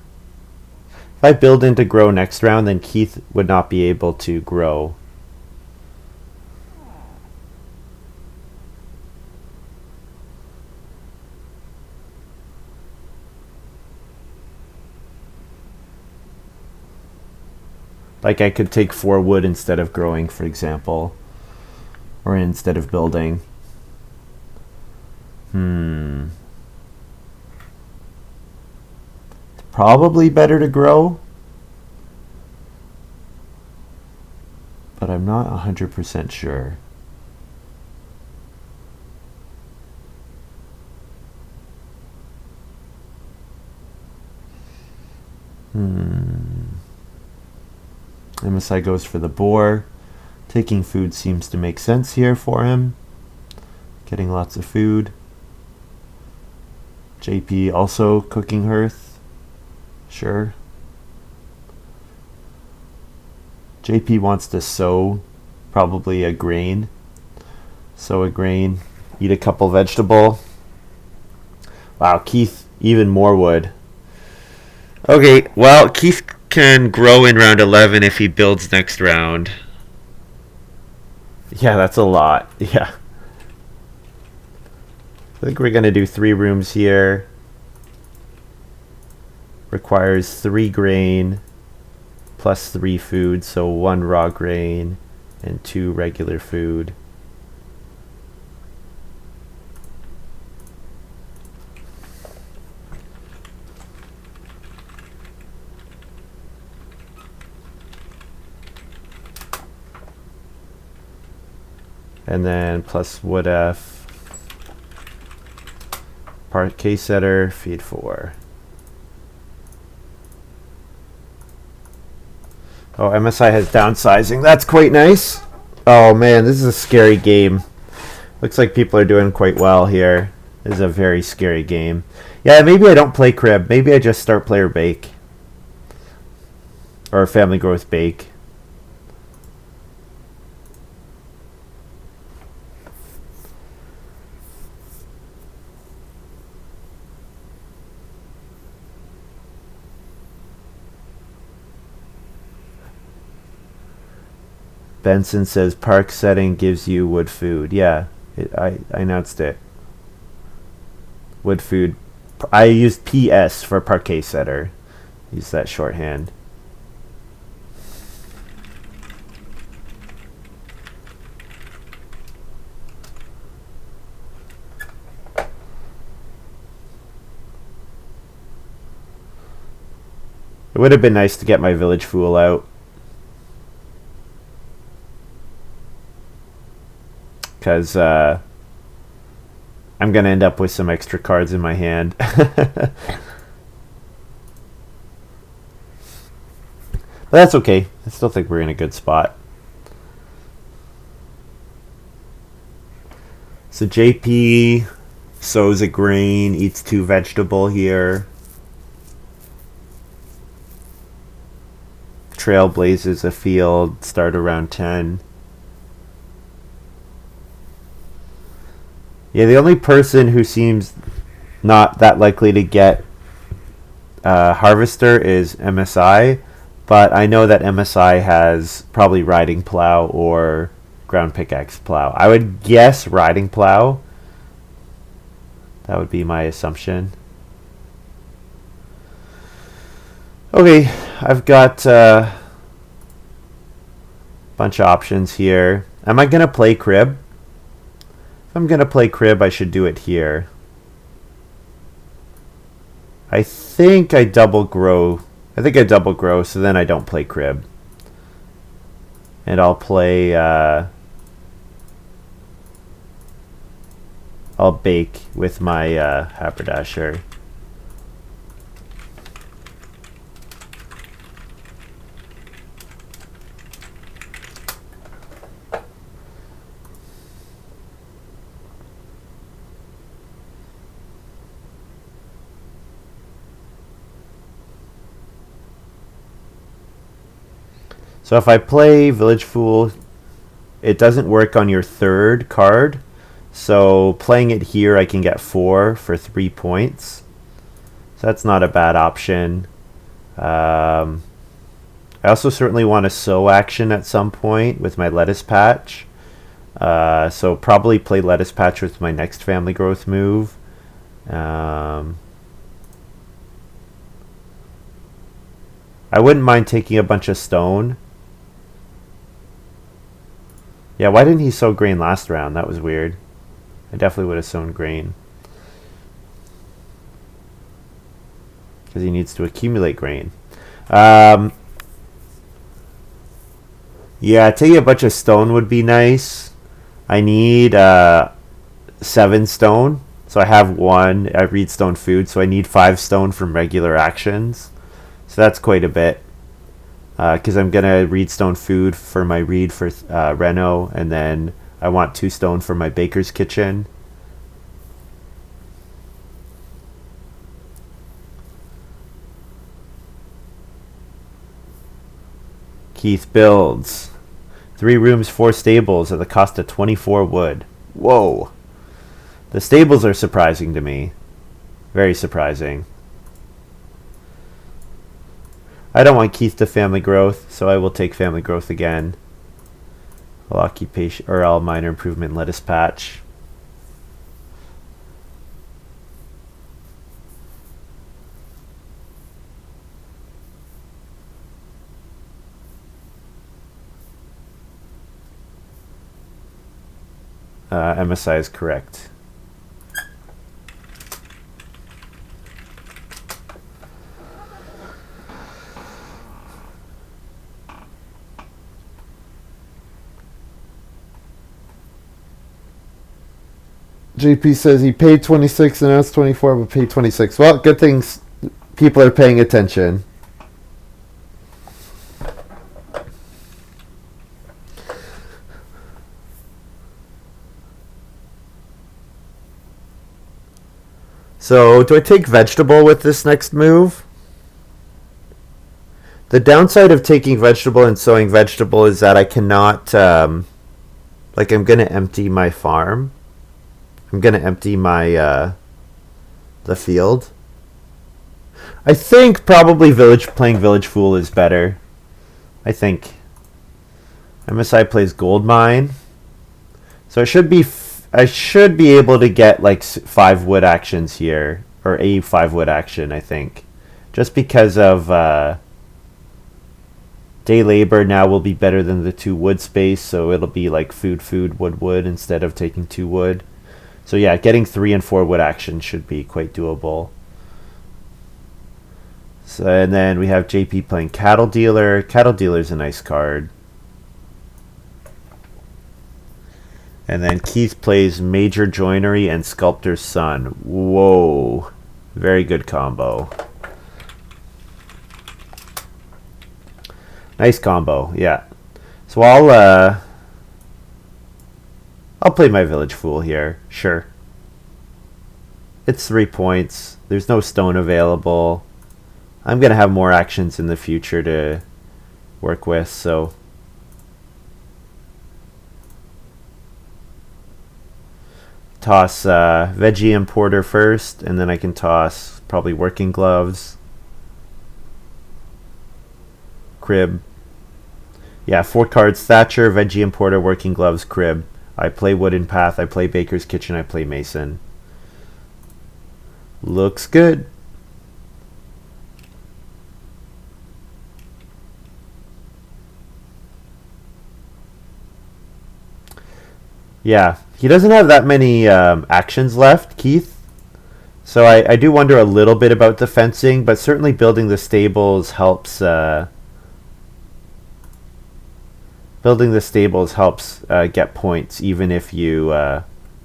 If I build into grow next round, then Keith would not be able to grow. Like I could take 4 wood instead of growing, for example. Or instead of building. Probably better to grow. But I'm not 100% sure. MSI goes for the boar. Taking food seems to make sense here for him. Getting lots of food. JP also cooking hearth. Sure. JP wants to sow probably a grain. Sow a grain. Eat a couple vegetable. Wow, Keith, even more wood. Okay, well, Keith can grow in round 11 if he builds next round. Yeah, that's a lot. Yeah. I think we're going to do 3 rooms here. Requires 3 grain plus 3 food, so 1 raw grain and 2 regular food. And then plus wood F. Parquet setter, feed 4. Oh, MSI has downsizing. That's quite nice. Oh man, this is a scary game. Looks like people are doing quite well here. This is a very scary game. Yeah, maybe I don't play crib. Maybe I just start player bake. Or family growth bake. Benson says park setting gives you wood food. Yeah, I announced it. Wood food. I used PS for parquet setter. Use that shorthand. It would have been nice to get my village fool out. Because I'm going to end up with some extra cards in my hand. But that's okay. I still think we're in a good spot. So JP sows a grain, eats 2 vegetable here. Trailblazes a field, start around 10. Yeah, the only person who seems not that likely to get Harvester is MSI, But I know that MSI has probably riding plow or ground pickaxe plow. I would guess riding plow. That would be my assumption. Okay, I've got a bunch of options here. Am I going to play crib? If I'm going to play crib, I should do it here. I think I double grow, so then I don't play crib. And I'll play, I'll bake with my haberdasher. So if I play Village Fool, it doesn't work on your third card. So playing it here, I can get 4 for 3 points. So that's not a bad option. I also certainly want a sow action at some point with my lettuce patch. So probably play lettuce patch with my next family growth move. I wouldn't mind taking a bunch of stone. Yeah, why didn't he sow grain last round? That was weird. I definitely would have sown grain. Because he needs to accumulate grain. Yeah, taking a bunch of stone would be nice. I need 7 stone. So I have 1 at Reedstone Food. So I need 5 stone from regular actions. So that's quite a bit. Because I'm going to Reedstone Food for my Reed for Reno. And then I want 2 stone for my Baker's Kitchen. Keith builds 3 rooms, 4 stables at the cost of 24 wood. Whoa. The stables are surprising to me. Very surprising. I don't want Keith to family growth, so I will take family growth again. I'll occupation or I'll minor improvement lettuce patch. MSI is correct. JP says he paid 26 and now it's 24, but paid 26. Well, good things people are paying attention. So, do I take vegetable with this next move? The downside of taking vegetable and sowing vegetable is that I cannot, like, I'm going to empty my farm. I'm going to empty my, the field. I think probably playing Village Fool is better. I think. MSI plays Gold Mine. So it should be... I should be able to get like 5 wood actions here, or a 5 wood action, I think. Just because of day labor now will be better than the 2 wood space, so it'll be like food, wood instead of taking 2 wood. So yeah, getting 3 and 4 wood action should be quite doable. So, and then we have JP playing Cattle Dealer. Cattle Dealer is a nice card. And then Keith plays Major Joinery and Sculptor's Son. Whoa. Very good combo. Nice combo, yeah. So I'll play my Village Fool here. Sure. It's 3 points. There's no stone available. I'm going to have more actions in the future to work with, so... Toss veggie importer first, and then I can toss probably working gloves. crib. Yeah, 4 cards. Thatcher, Veggie Importer, Working Gloves, Crib. I play Wooden Path, I play Baker's Kitchen, I play Mason. Looks good. Yeah, he doesn't have that many actions left, Keith. So I do wonder a little bit about the fencing, but certainly building the stables helps. Get points, even if you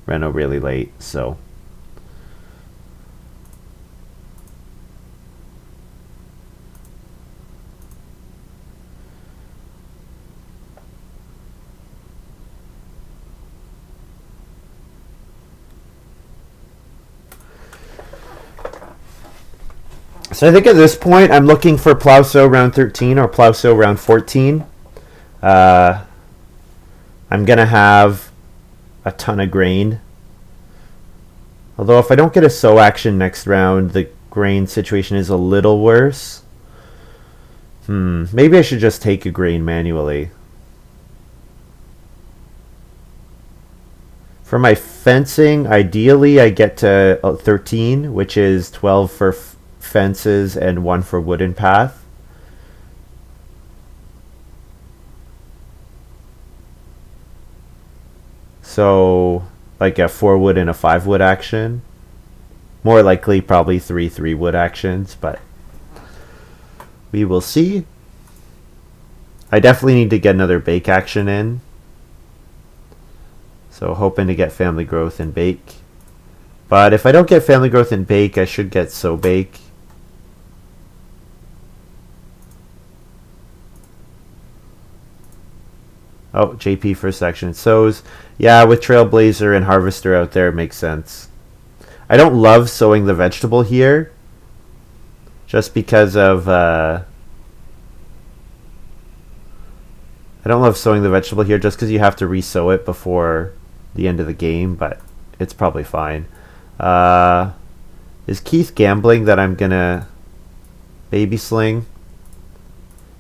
reno really late. So. So I think at this point I'm looking for Plowsow round 13 or Plowsow round 14. I'm going to have a ton of grain. Although if I don't get a sow action next round, the grain situation is a little worse. Maybe I should just take a grain manually. For my fencing, ideally I get to 13, which is 12 for fences and 1 for wooden path. So like a 4 wood and a 5 wood action. More likely probably 3 wood actions, but we will see. I definitely need to get another bake action in. So hoping to get family growth and bake. But if I don't get family growth and bake, I should get sow bake. Oh, JP first action sows. Yeah, with Trailblazer and Harvester out there, it makes sense. I don't love sowing the vegetable here. Just because of... I don't love sowing the vegetable here just because you have to re-sow it before the end of the game, but it's probably fine. Is Keith gambling that I'm going to baby sling?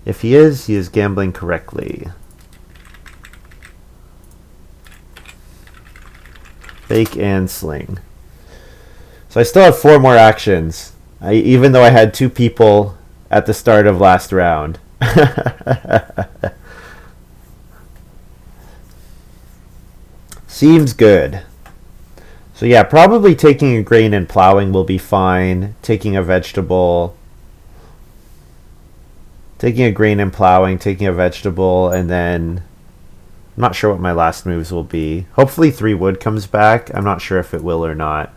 If he is gambling correctly. Bake and sling. So I still have 4 more actions, even though I had 2 people at the start of last round. Seems good. So yeah, probably taking a grain and plowing will be fine. Taking a vegetable. Taking a grain and plowing, taking a vegetable, and then... I'm not sure what my last moves will be. Hopefully 3 wood comes back. I'm not sure if it will or not.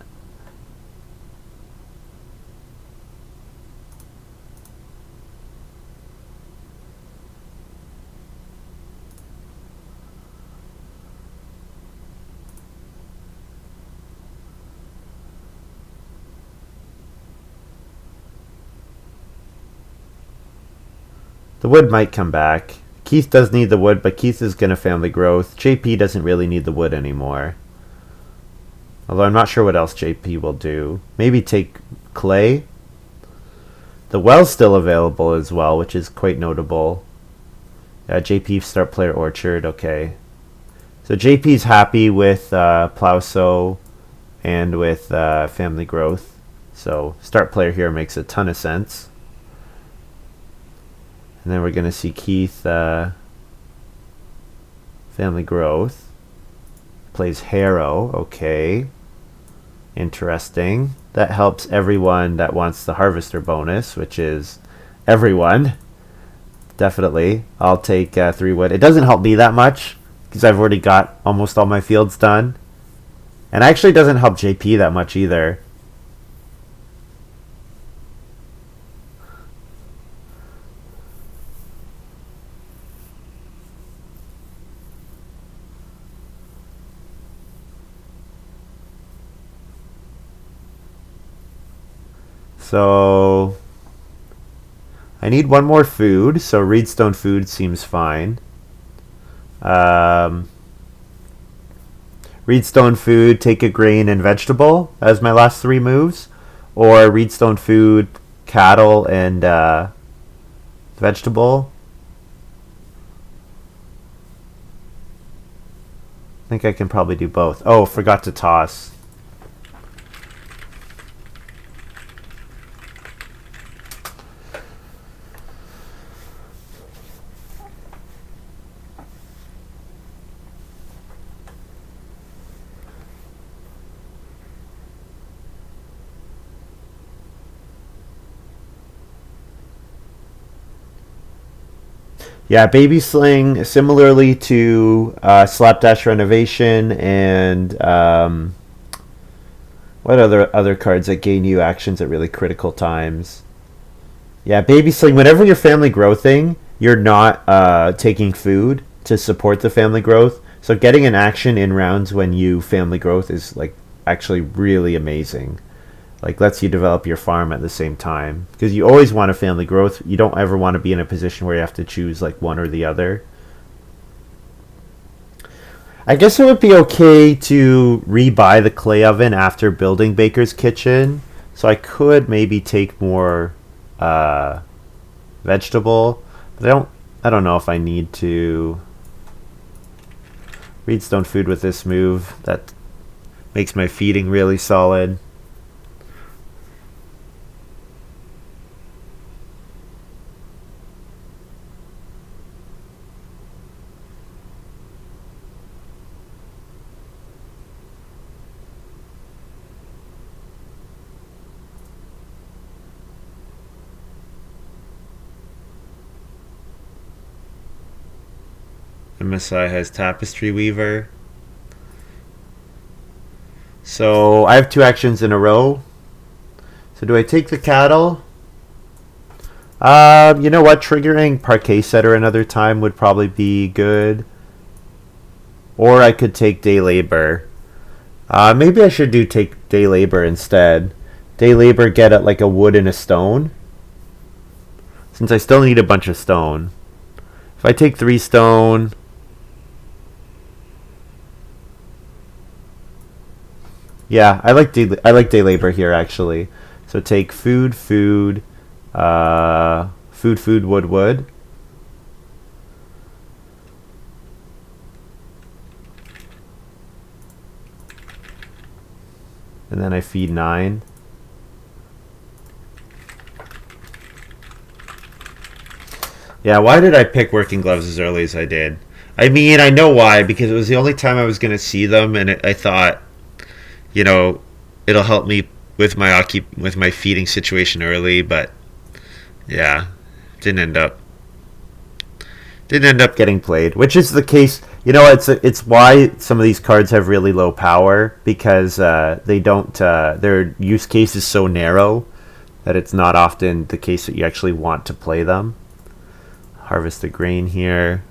The wood might come back. Keith does need the wood, but Keith is going to family growth. JP doesn't really need the wood anymore. Although I'm not sure what else JP will do. Maybe take clay. The well's still available as well, which is quite notable. JP start player orchard, okay. So JP's happy with Plowsow and with family growth. So start player here makes a ton of sense. And then we're going to see Keith family growth. Plays Harrow. Okay. Interesting. That helps everyone that wants the harvester bonus, which is everyone. Definitely. I'll take 3 wood. It doesn't help me that much because I've already got almost all my fields done. And actually doesn't help JP that much either. So I need 1 more food, so Reedstone food seems fine. Reedstone food, take a grain and vegetable as my last 3 moves, or Reedstone food, cattle and vegetable. think I can probably do both. Oh, forgot to toss. Yeah, Baby Sling, similarly to Slapdash Renovation and what other cards that gain you actions at really critical times? Yeah, Baby Sling, whenever you're family growthing, you're not taking food to support the family growth. So getting an action in rounds when you family growth is like actually really amazing. Like lets you develop your farm at the same time, because you always want a family growth. You don't ever want to be in a position where you have to choose like one or the other. I guess it would be okay to rebuy the clay oven after building Baker's Kitchen, so I could maybe take more uh, vegetable, but I don't know if I need to. Reedstone food with this move, that makes my feeding really solid. MSI has Tapestry Weaver. So I have two actions in a row. So do I take the cattle? You know what? Triggering Parquet Setter another time would probably be good. Or I could take Day Labor. Maybe I should take Day Labor instead. Day Labor get at like a wood and a stone. Since I still need a bunch of stone. If I take 3 stone... Yeah, I like day labor here actually. So take food, food, wood, wood. And then I feed 9. Yeah, why did I pick working gloves as early as I did? I mean, I know why, because it was the only time I was going to see them, and I thought, it'll help me with my feeding situation early, but yeah, didn't end up getting played, which is the case. It's why some of these cards have really low power, because they don't their use case is so narrow that it's not often the case that you actually want to play them. Harvest the grain here.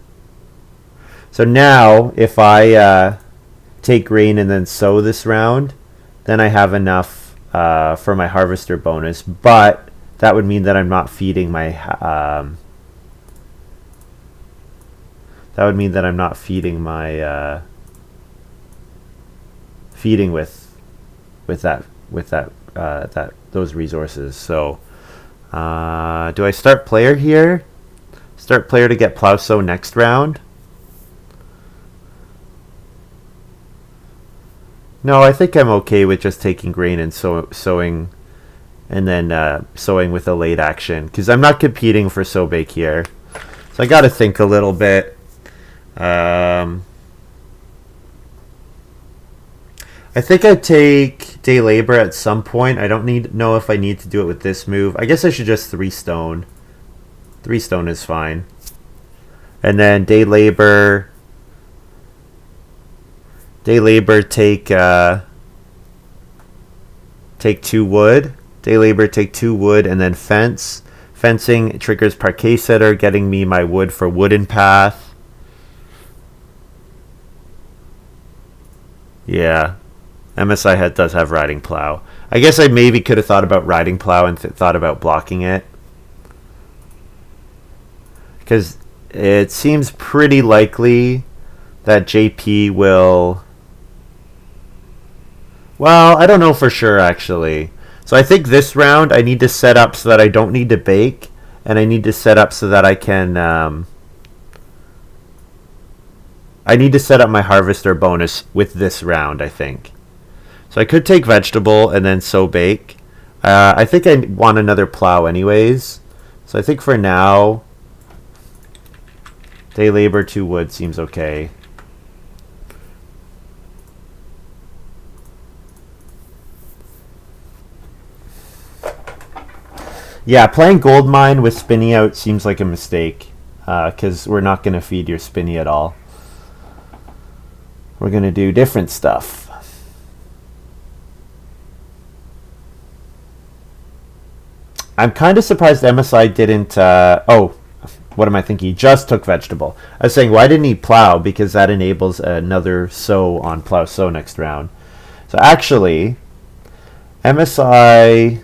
So now if I take grain and then sow this round, then I have enough for my harvester bonus, but that would mean that I'm not feeding my feeding with those resources. So do I start player here? Start player to get plow sow next round? No, I think I'm okay with just taking grain and sowing, and then sowing with a late action, because I'm not competing for sow bake here. So I got to think a little bit. I think I'd take day labor at some point. I don't know if I need to do it with this move. I guess I should just 3 stone. 3 stone is fine. And then day labor take 2 wood. Day labor take 2 wood, and then fence. Fencing triggers Parquet Setter, getting me my wood for wooden path. Yeah, MSI does have riding plow. I guess I maybe could have thought about riding plow and thought about blocking it, because it seems pretty likely that JP will... Well, I don't know for sure, actually. So I think this round I need to set up so that I don't need to bake, and I need to set up so that I can I need to set up my harvester bonus with this round, I think. So I could take vegetable and then sow bake. I think I want another plow anyways. So I think for now, day labor, 2 wood seems okay. Yeah, playing gold mine with spinny out seems like a mistake. Because we're not going to feed your spinny at all. We're going to do different stuff. I'm kind of surprised MSI didn't... oh, what am I thinking? He just took vegetable. I was saying, why didn't he plow? Because that enables another sow on plow sow next round. So actually, MSI...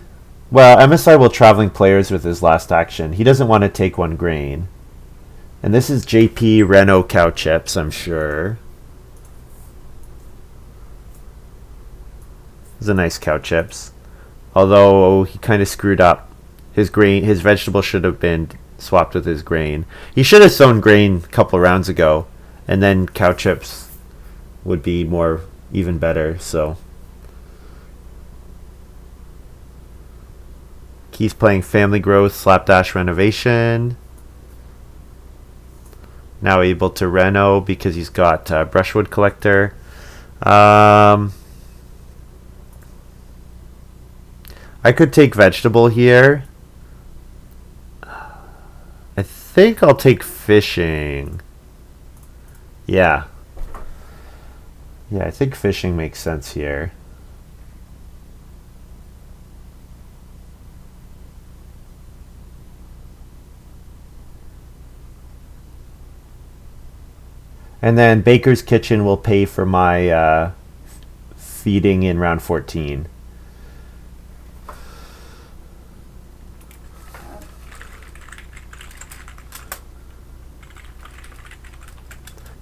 Well, MSI will traveling players with his last action. He doesn't want to take 1 grain. And this is JP Renault cow chips, I'm sure. These are nice cow chips. Although he kind of screwed up. His vegetable should have been swapped with his grain. He should have sown grain a couple rounds ago. And then cow chips would be even better, so. He's playing family growth, slapdash renovation. Now able to reno because he's got brushwood collector. I could take vegetable here. I think I'll take fishing. Yeah. Yeah, I think fishing makes sense here. And then Baker's Kitchen will pay for my feeding in round 14.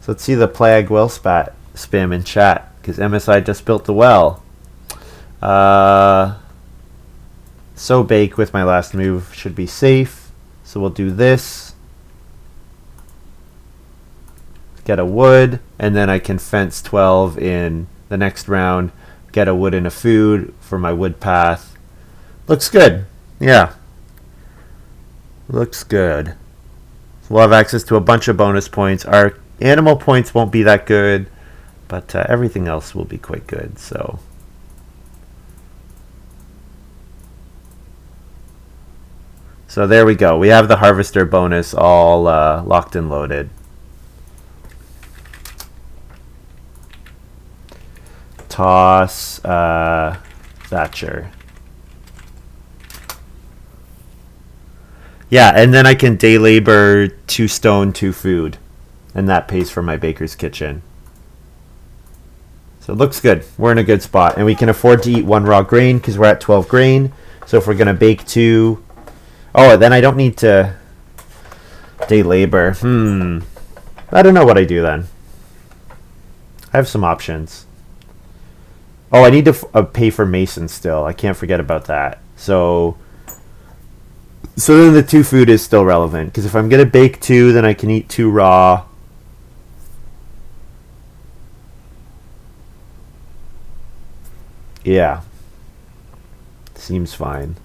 So let's see the Play-Ag well spam in chat, because MSI just built the well. So bake with my last move should be safe. So we'll do this. Get a wood, and then I can fence 12 in the next round, get a wood and a food for my wood path. Looks good. Yeah. Looks good. We'll have access to a bunch of bonus points. Our animal points won't be that good, but everything else will be quite good. So there we go. We have the harvester bonus all locked and loaded. Toss Thatcher. Yeah, and then I can day labor 2 stone, 2 food. And that pays for my baker's kitchen. So it looks good. We're in a good spot. And we can afford to eat 1 raw grain because we're at 12 grain. So if we're going to bake 2... Oh, then I don't need to day labor. I don't know what I do then. I have some options. Oh, I need to pay for mason still. I can't forget about that. So then the 2 food is still relevant. Because if I'm going to bake 2, then I can eat 2 raw. Yeah. Seems fine.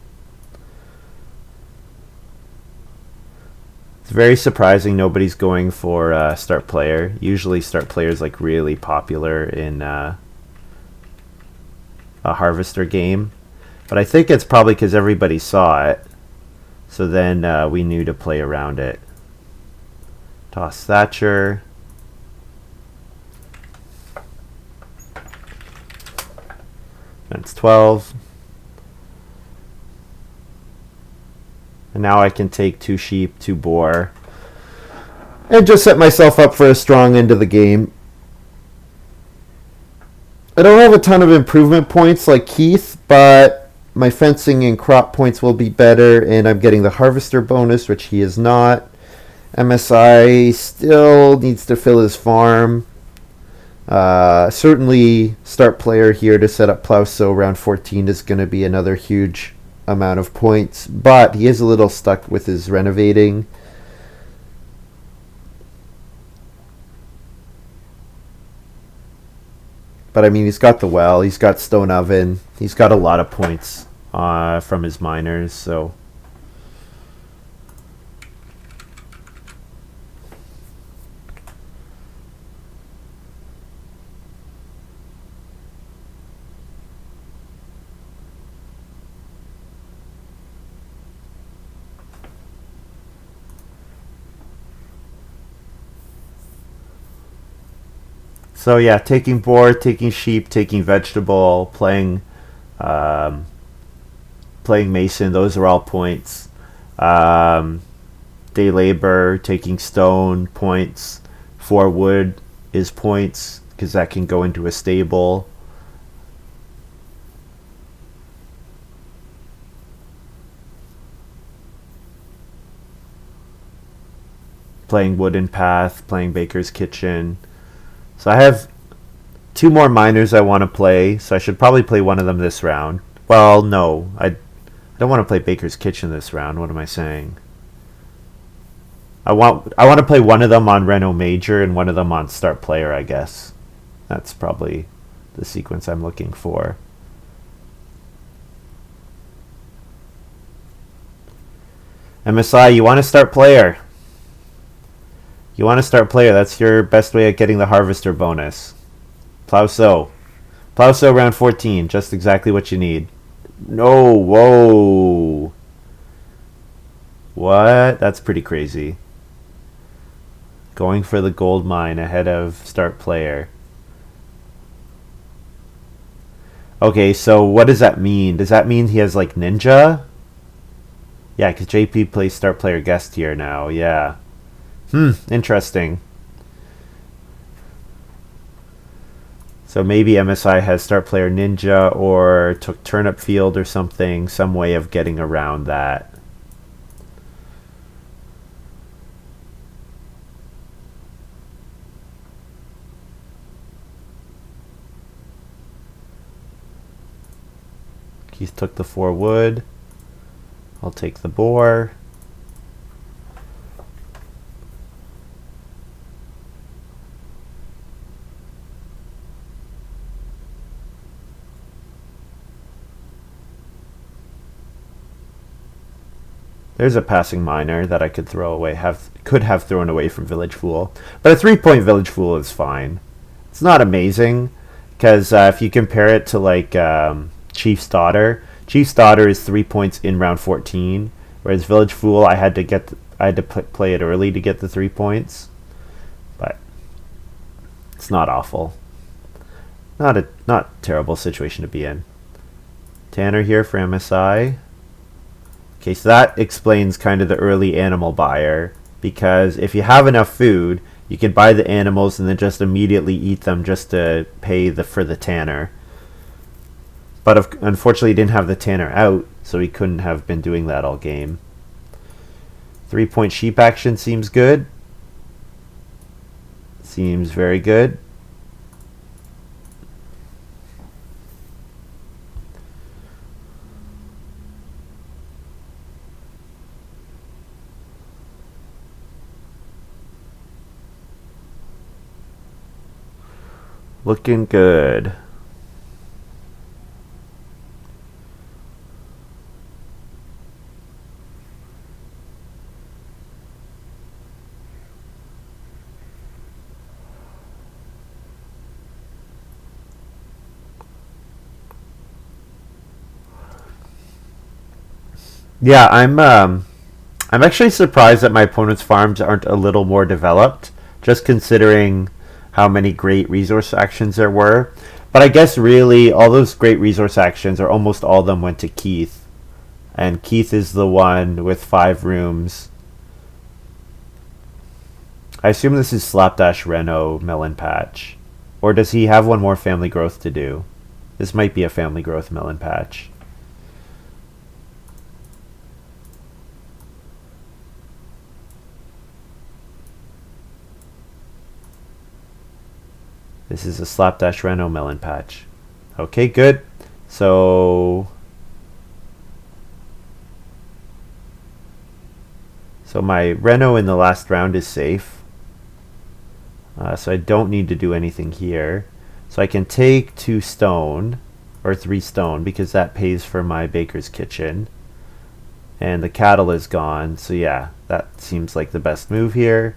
It's very surprising nobody's going for start player. Usually start player is like really popular in a harvester game. But I think it's probably because everybody saw it. So then we knew to play around it. Toss Thatcher. That's 12. And now I can take 2 sheep, 2 boar. And just set myself up for a strong end of the game. I don't have a ton of improvement points like Keith, but my fencing and crop points will be better, and I'm getting the harvester bonus, which he is not. MSI still needs to fill his farm. Certainly start player here to set up plow sow round 14 is going to be another huge amount of points, but he is a little stuck with his renovating. But I mean, he's got the well, he's got stone oven, he's got a lot of points from his miners, so. So yeah, taking boar, taking sheep, taking vegetable, um, playing mason. Those are all points. Um, day labor, taking stone, points. 4 wood is points because that can go into a stable. Playing wooden path, playing baker's kitchen. So I have 2 more miners I want to play, so I should probably play one of them this round. Well, no, I don't want to play Baker's Kitchen this round. What am I saying? I want to play one of them on Reno Major and one of them on Start Player, I guess. That's probably the sequence I'm looking for. MSI, you want to start player? You want to start player, that's your best way at getting the harvester bonus. Plow sow. Plow sow round 14, just exactly what you need. No, whoa. What? That's pretty crazy. Going for the gold mine ahead of start player. Okay, so what does that mean? Does that mean he has like ninja? Yeah, because JP plays start player guest here now, yeah. Interesting. So maybe MSI has start player ninja or took turnip field or something, some way of getting around that. Keith took the 4 wood. I'll take the boar. There's a passing miner that I could throw away, could have thrown away from Village Fool. But a 3-point Village Fool is fine. It's not amazing, because if you compare it to like Chief's Daughter is 3 points in round 14, whereas Village Fool I had to play it early to get the 3 points. But it's not awful. Not a terrible situation to be in. Tanner here for MSI. Okay, so that explains kind of the early animal buyer, because if you have enough food, you can buy the animals and then just immediately eat them just to pay for the tanner. But unfortunately, he didn't have the tanner out, so he couldn't have been doing that all game. 3-point sheep action seems good. Seems very good. Looking good. Yeah, I'm actually surprised that my opponent's farms aren't a little more developed, just considering how many great resource actions there were. But I guess really all those great resource actions, or almost all of them, went to Keith. And Keith is the one with 5 rooms. I assume this is Slapdash Reno Melon Patch. Or does he have one more family growth to do? This might be a family growth melon patch. This is a Slapdash Reno melon patch. Okay, good. So my Reno in the last round is safe. So I don't need to do anything here. So I can take 2 stone, or 3 stone, because that pays for my baker's kitchen. And the cattle is gone, so yeah, that seems like the best move here.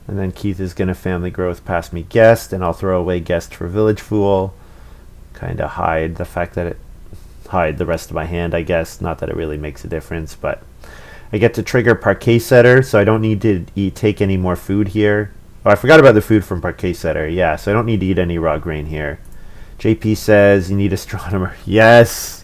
And then Keith is going to family growth past me guest, and I'll throw away guest for village fool. Kind of hide the fact that hide the rest of my hand, I guess. Not that it really makes a difference, but I get to trigger Parquet Setter, so I don't need to take any more food here. Oh, I forgot about the food from Parquet Setter. Yeah, so I don't need to eat any raw grain here. JP says you need astronomer. Yes!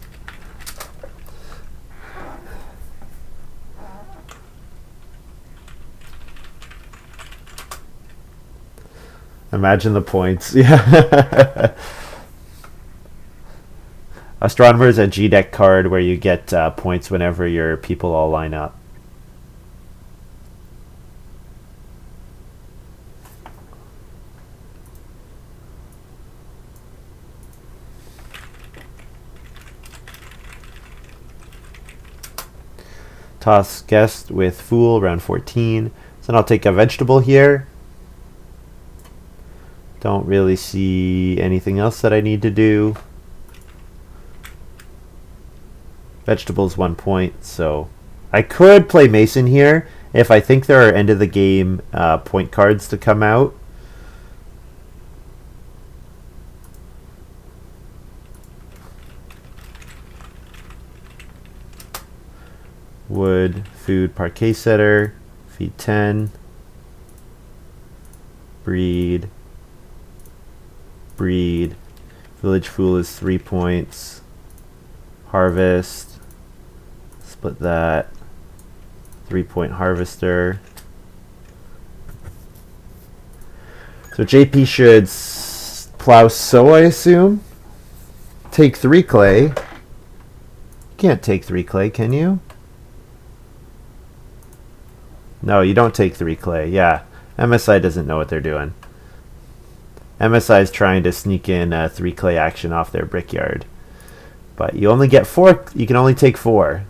Imagine the points. Yeah. Astronomer is a G-Deck card where you get points whenever your people all line up. Toss guest with fool, round 14. So then I'll take a vegetable here. Don't really see anything else that I need to do. Vegetables 1 point, so I could play Mason here if I think there are end of the game point cards to come out. Wood, food, Parquet Setter, feed 10, breed, village fool is 3 points, harvest, split that, 3-point harvester. So JP should plow sow, I assume. Take 3 clay. Can't take 3 clay, can you? No, you don't take 3 clay. Yeah, MSI doesn't know what they're doing. MSI is trying to sneak in 3 clay action off their brickyard. But you only get 4. You can only take 4.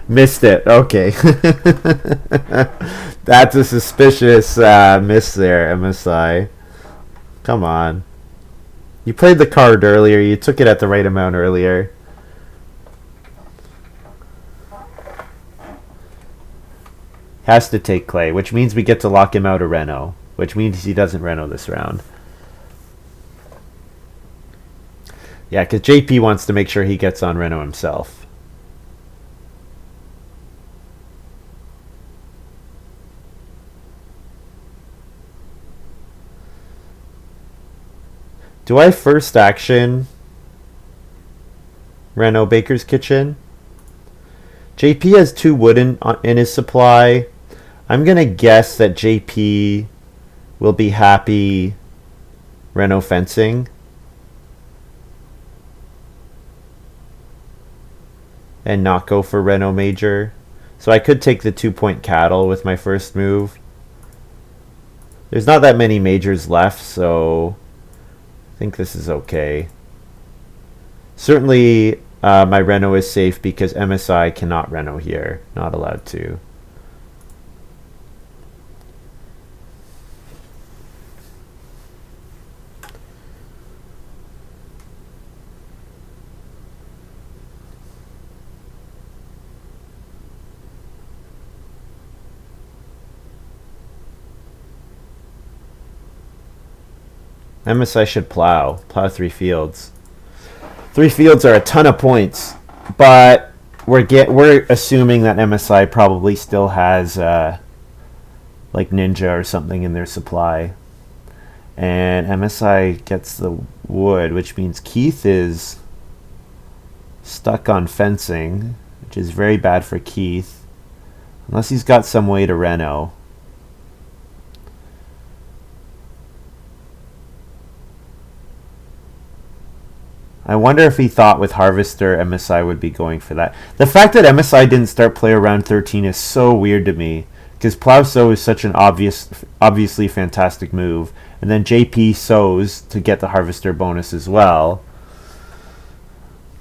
Missed it. Okay. That's a suspicious miss there, MSI. Come on. You played the card earlier. You took it at the right amount earlier. Has to take clay, which means we get to lock him out of Reno, which means he doesn't Reno this round. Yeah, because JP wants to make sure he gets on Reno himself. Do I first action Reno Baker's Kitchen? JP has 2 wood in his supply. I'm going to guess that JP will be happy Reno fencing. And not go for Reno Major. So I could take the 2-point cattle with my first move. There's not that many majors left, so I think this is okay. Certainly my Reno is safe because MSI cannot Reno here. Not allowed to. MSI should plow 3 fields. 3 fields are a ton of points, but we're assuming that MSI probably still has like Ninja or something in their supply, and MSI gets the wood, which means Keith is stuck on fencing, which is very bad for Keith, unless he's got some way to Reno. I wonder if he thought with Harvester MSI would be going for that. The fact that MSI didn't start play around 13 is so weird to me, because Plow Sow is such an obviously fantastic move, and then JP sows to get the Harvester bonus as well.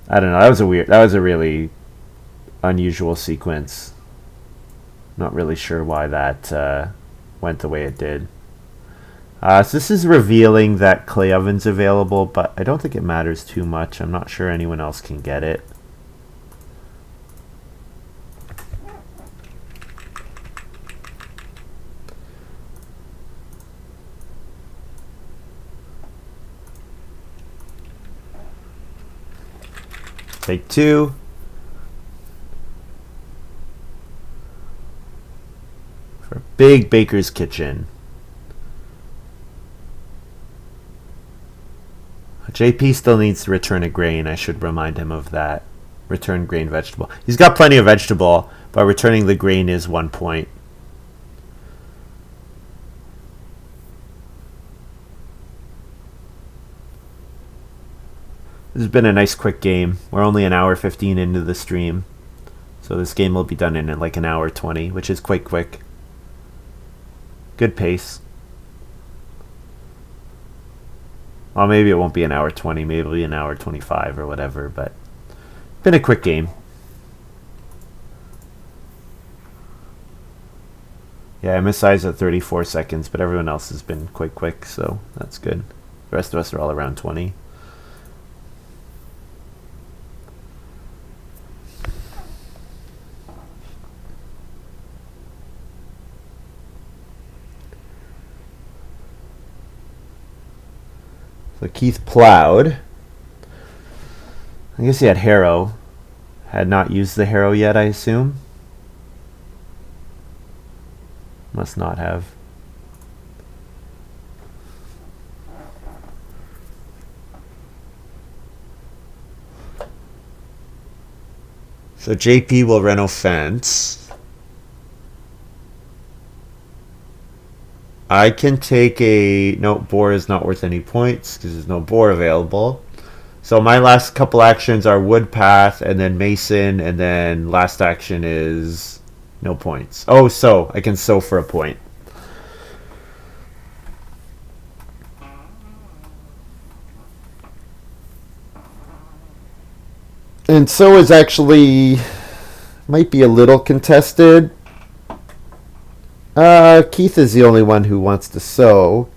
I don't know. That was a really unusual sequence. Not really sure why that went the way it did. So this is revealing that clay oven's available, but I don't think it matters too much. I'm not sure anyone else can get it. Take 2. For Big Baker's Kitchen. JP still needs to return a grain. I should remind him of that. Return grain vegetable. He's got plenty of vegetable, but returning the grain is 1 point. This has been a nice quick game. We're only an hour 15 into the stream. So this game will be done in like an hour 20, which is quite quick. Good pace. Well, maybe it won't be an hour 20, maybe it'll be an hour 25 or whatever, but been a quick game. Yeah, MSI's at 34 seconds, but everyone else has been quite quick, so that's good. The rest of us are all around 20. So Keith plowed. I guess he had harrow. Had not used the harrow yet, I assume. Must not have. So JP will reno fence. I can take a... No, boar is not worth any points because there's no boar available. So my last couple actions are wood path and then mason, and then last action is no points. Oh, so I can sow for a point. And so is actually... might be a little contested. Keith is the only one who wants to sow.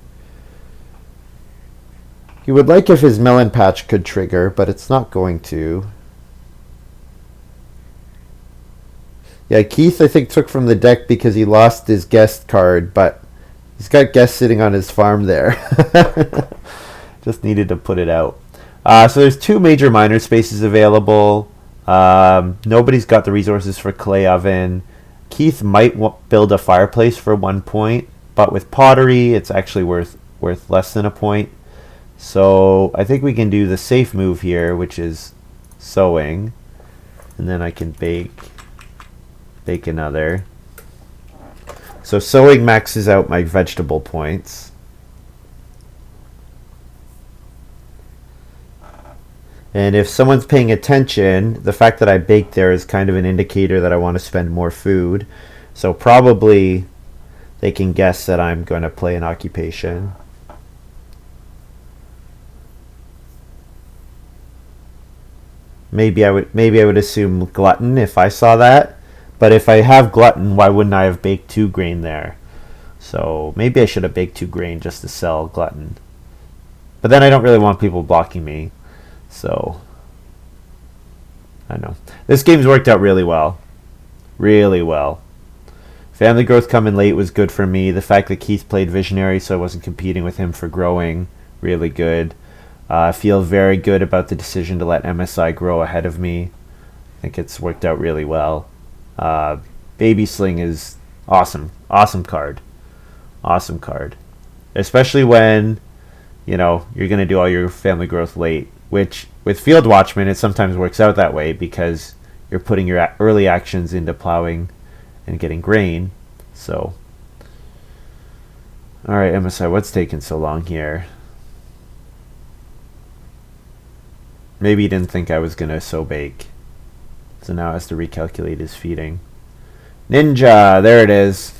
He would like if his melon patch could trigger, but it's not going to. Yeah, Keith, I think, took from the deck because he lost his guest card, but he's got guests sitting on his farm there. Just needed to put it out. So there's 2 major minor spaces available. Nobody's got the resources for clay oven. Keith might build a fireplace for 1 point, but with pottery, it's actually worth less than a point. So I think we can do the safe move here, which is sowing, and then I can bake another. So sowing maxes out my vegetable points. And if someone's paying attention, the fact that I baked there is kind of an indicator that I want to spend more food. So probably they can guess that I'm going to play an occupation. Maybe I would assume glutton if I saw that. But if I have glutton, why wouldn't I have baked 2 grain there? So maybe I should have baked 2 grain just to sell glutton. But then I don't really want people blocking me. So, I know. This game's worked out really well. Really well. Family growth coming late was good for me. The fact that Keith played Visionary so I wasn't competing with him for growing, really good. I feel very good about the decision to let MSI grow ahead of me. I think it's worked out really well. Baby Sling is awesome. Awesome card. Awesome card. Especially when, you're going to do all your family growth late. Which, with Field Watchman, it sometimes works out that way because you're putting your early actions into plowing and getting grain. So, alright, MSI, what's taking so long here? Maybe he didn't think I was going to so bake. So now has to recalculate his feeding. Ninja! There it is.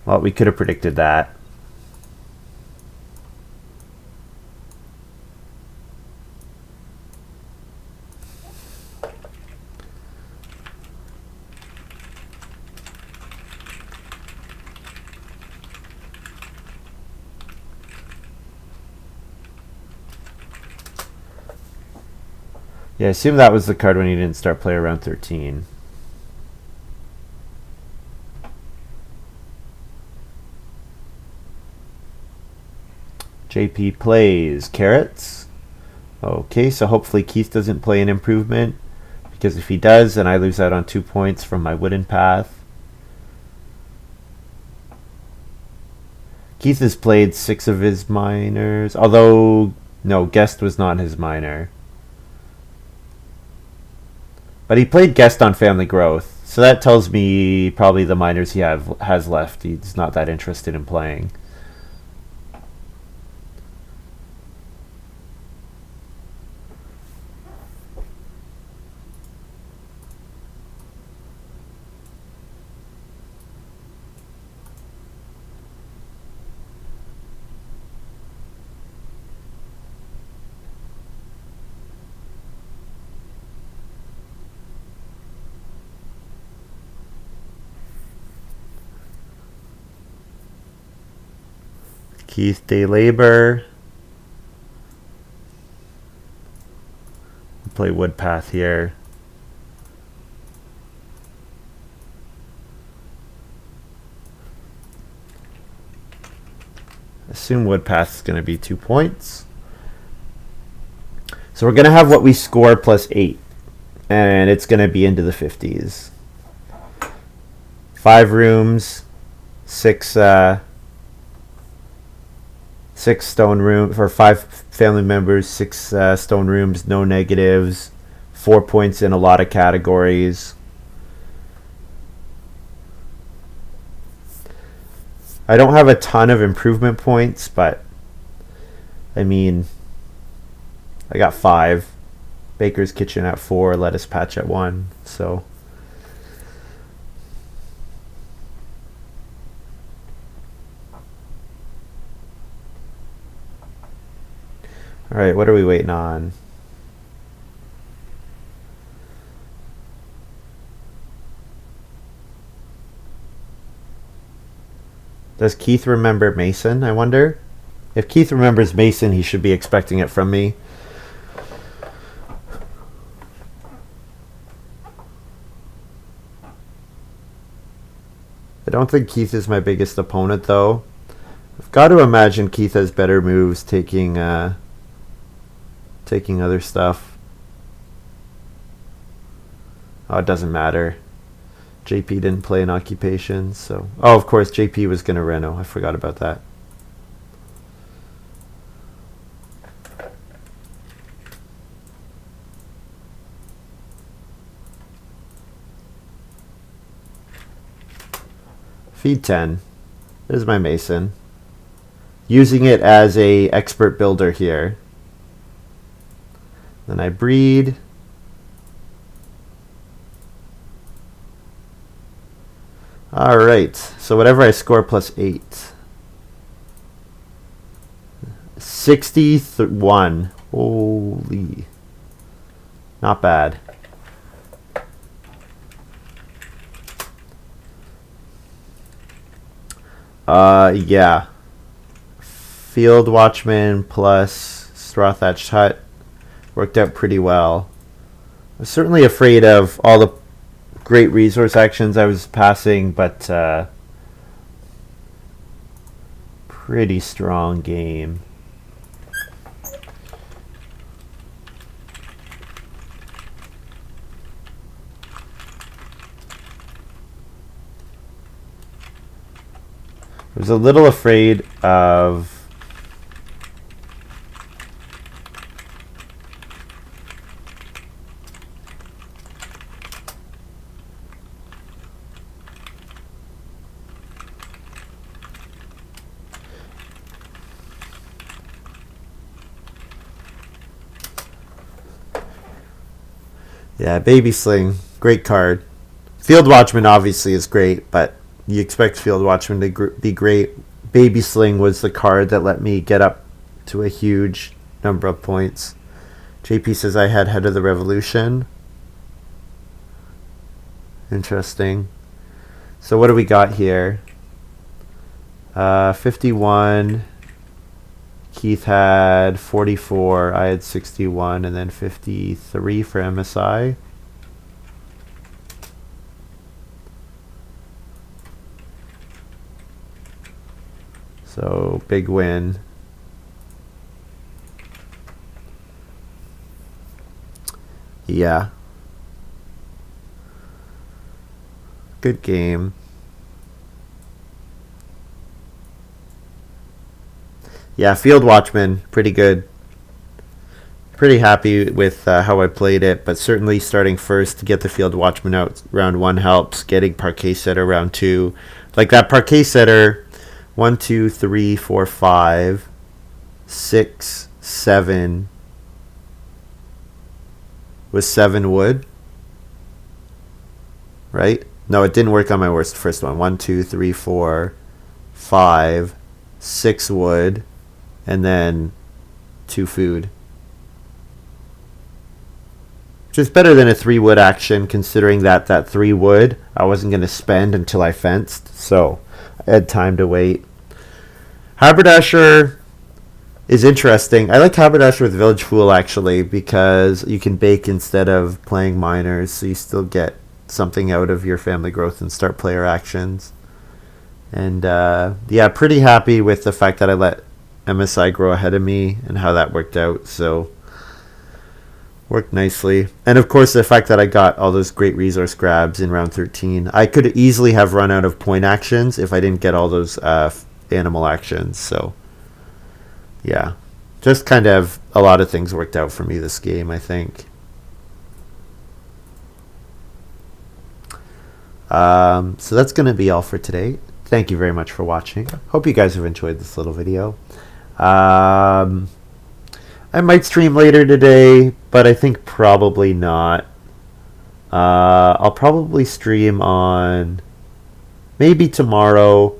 Well, we could have predicted that. Yeah, I assume that was the card when he didn't start play around 13. JP plays carrots. Okay, so hopefully Keith doesn't play an improvement, because if he does, then I lose out on 2 points from my wooden path. Keith has played 6 of his minors, although no, Guest was not his minor. But he played Guest on Family Growth, so that tells me probably the minors he has left he's not that interested in playing. Keith Day Labor. Play Woodpath here. Assume Woodpath is going to be 2 points. So we're going to have what we score plus 8. And it's going to be into the 50s. 5 rooms, 6 stone room for 5 family members, 6 stone rooms, no negatives, 4 points in a lot of categories. I don't have a ton of improvement points, but I mean, I got 5. Baker's Kitchen at 4, Lettuce Patch at 1, so all right, what are we waiting on? Does Keith remember Mason, I wonder? If Keith remembers Mason, he should be expecting it from me. I don't think Keith is my biggest opponent, though. I've got to imagine Keith has better moves taking other stuff. Oh, it doesn't matter. JP didn't play an occupation, so... Oh, of course, JP was going to reno. I forgot about that. Feed 10. There's my Mason. Using it as a expert builder here. Then I breed. Alright, so whatever I score plus 8. 61. Holy. Not bad. Yeah. Field Watchman plus Straw Thatched Hut worked out pretty well. I was certainly afraid of all the great resource actions I was passing, but pretty strong game. I was a little afraid of Yeah, Baby Sling, great card. Field Watchman obviously is great, but you expect Field Watchman to be great. Baby Sling was the card that let me get up to a huge number of points. JP says I had Head of the Revolution. Interesting. So what do we got here? 51. Keith had 44. I had 61, and then 53 for MSI. So big win. Yeah. Good game. Yeah, Field Watchman, pretty good. Pretty happy with how I played it, but certainly starting first to get the Field Watchman out round 1 helps. Getting Parquet Setter round 2. Like that Parquet Setter, 1, 2, 3, 4, 5, 6, 7 was 7 wood. Right? No, it didn't work on my first one. 1, 2, 3, 4, 5, 6 wood, and then 2 food. Which is better than a 3 wood action, considering that 3 wood I wasn't going to spend until I fenced, so I had time to wait. Haberdasher is interesting. I like Haberdasher with Village Fool actually, because you can bake instead of playing miners, so you still get something out of your family growth and start player actions. And yeah, pretty happy with the fact that I let MSI grow ahead of me and how that worked out. So worked nicely. And of course the fact that I got all those great resource grabs in round 13. I could easily have run out of point actions if I didn't get all those animal actions. So yeah, just kind of a lot of things worked out for me this game, I think. So that's going to be all for today. Thank you very much for watching. Hope you guys have enjoyed this little video. I might stream later today, but I think probably not. I'll probably stream on maybe tomorrow,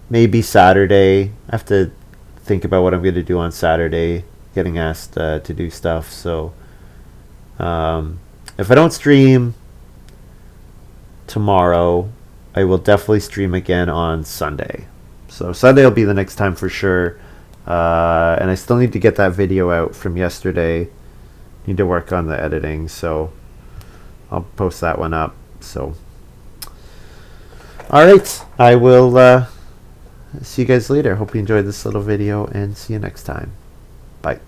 maybe Saturday. I have to think about what I'm going to do on Saturday, getting asked to do stuff. So if I don't stream tomorrow, I will definitely stream again on Sunday. So Sunday will be the next time for sure. And I still need to get that video out from yesterday. Need to work on the editing, so I'll post that one up. So alright, I will see you guys later. Hope you enjoyed this little video, and see you next time. Bye.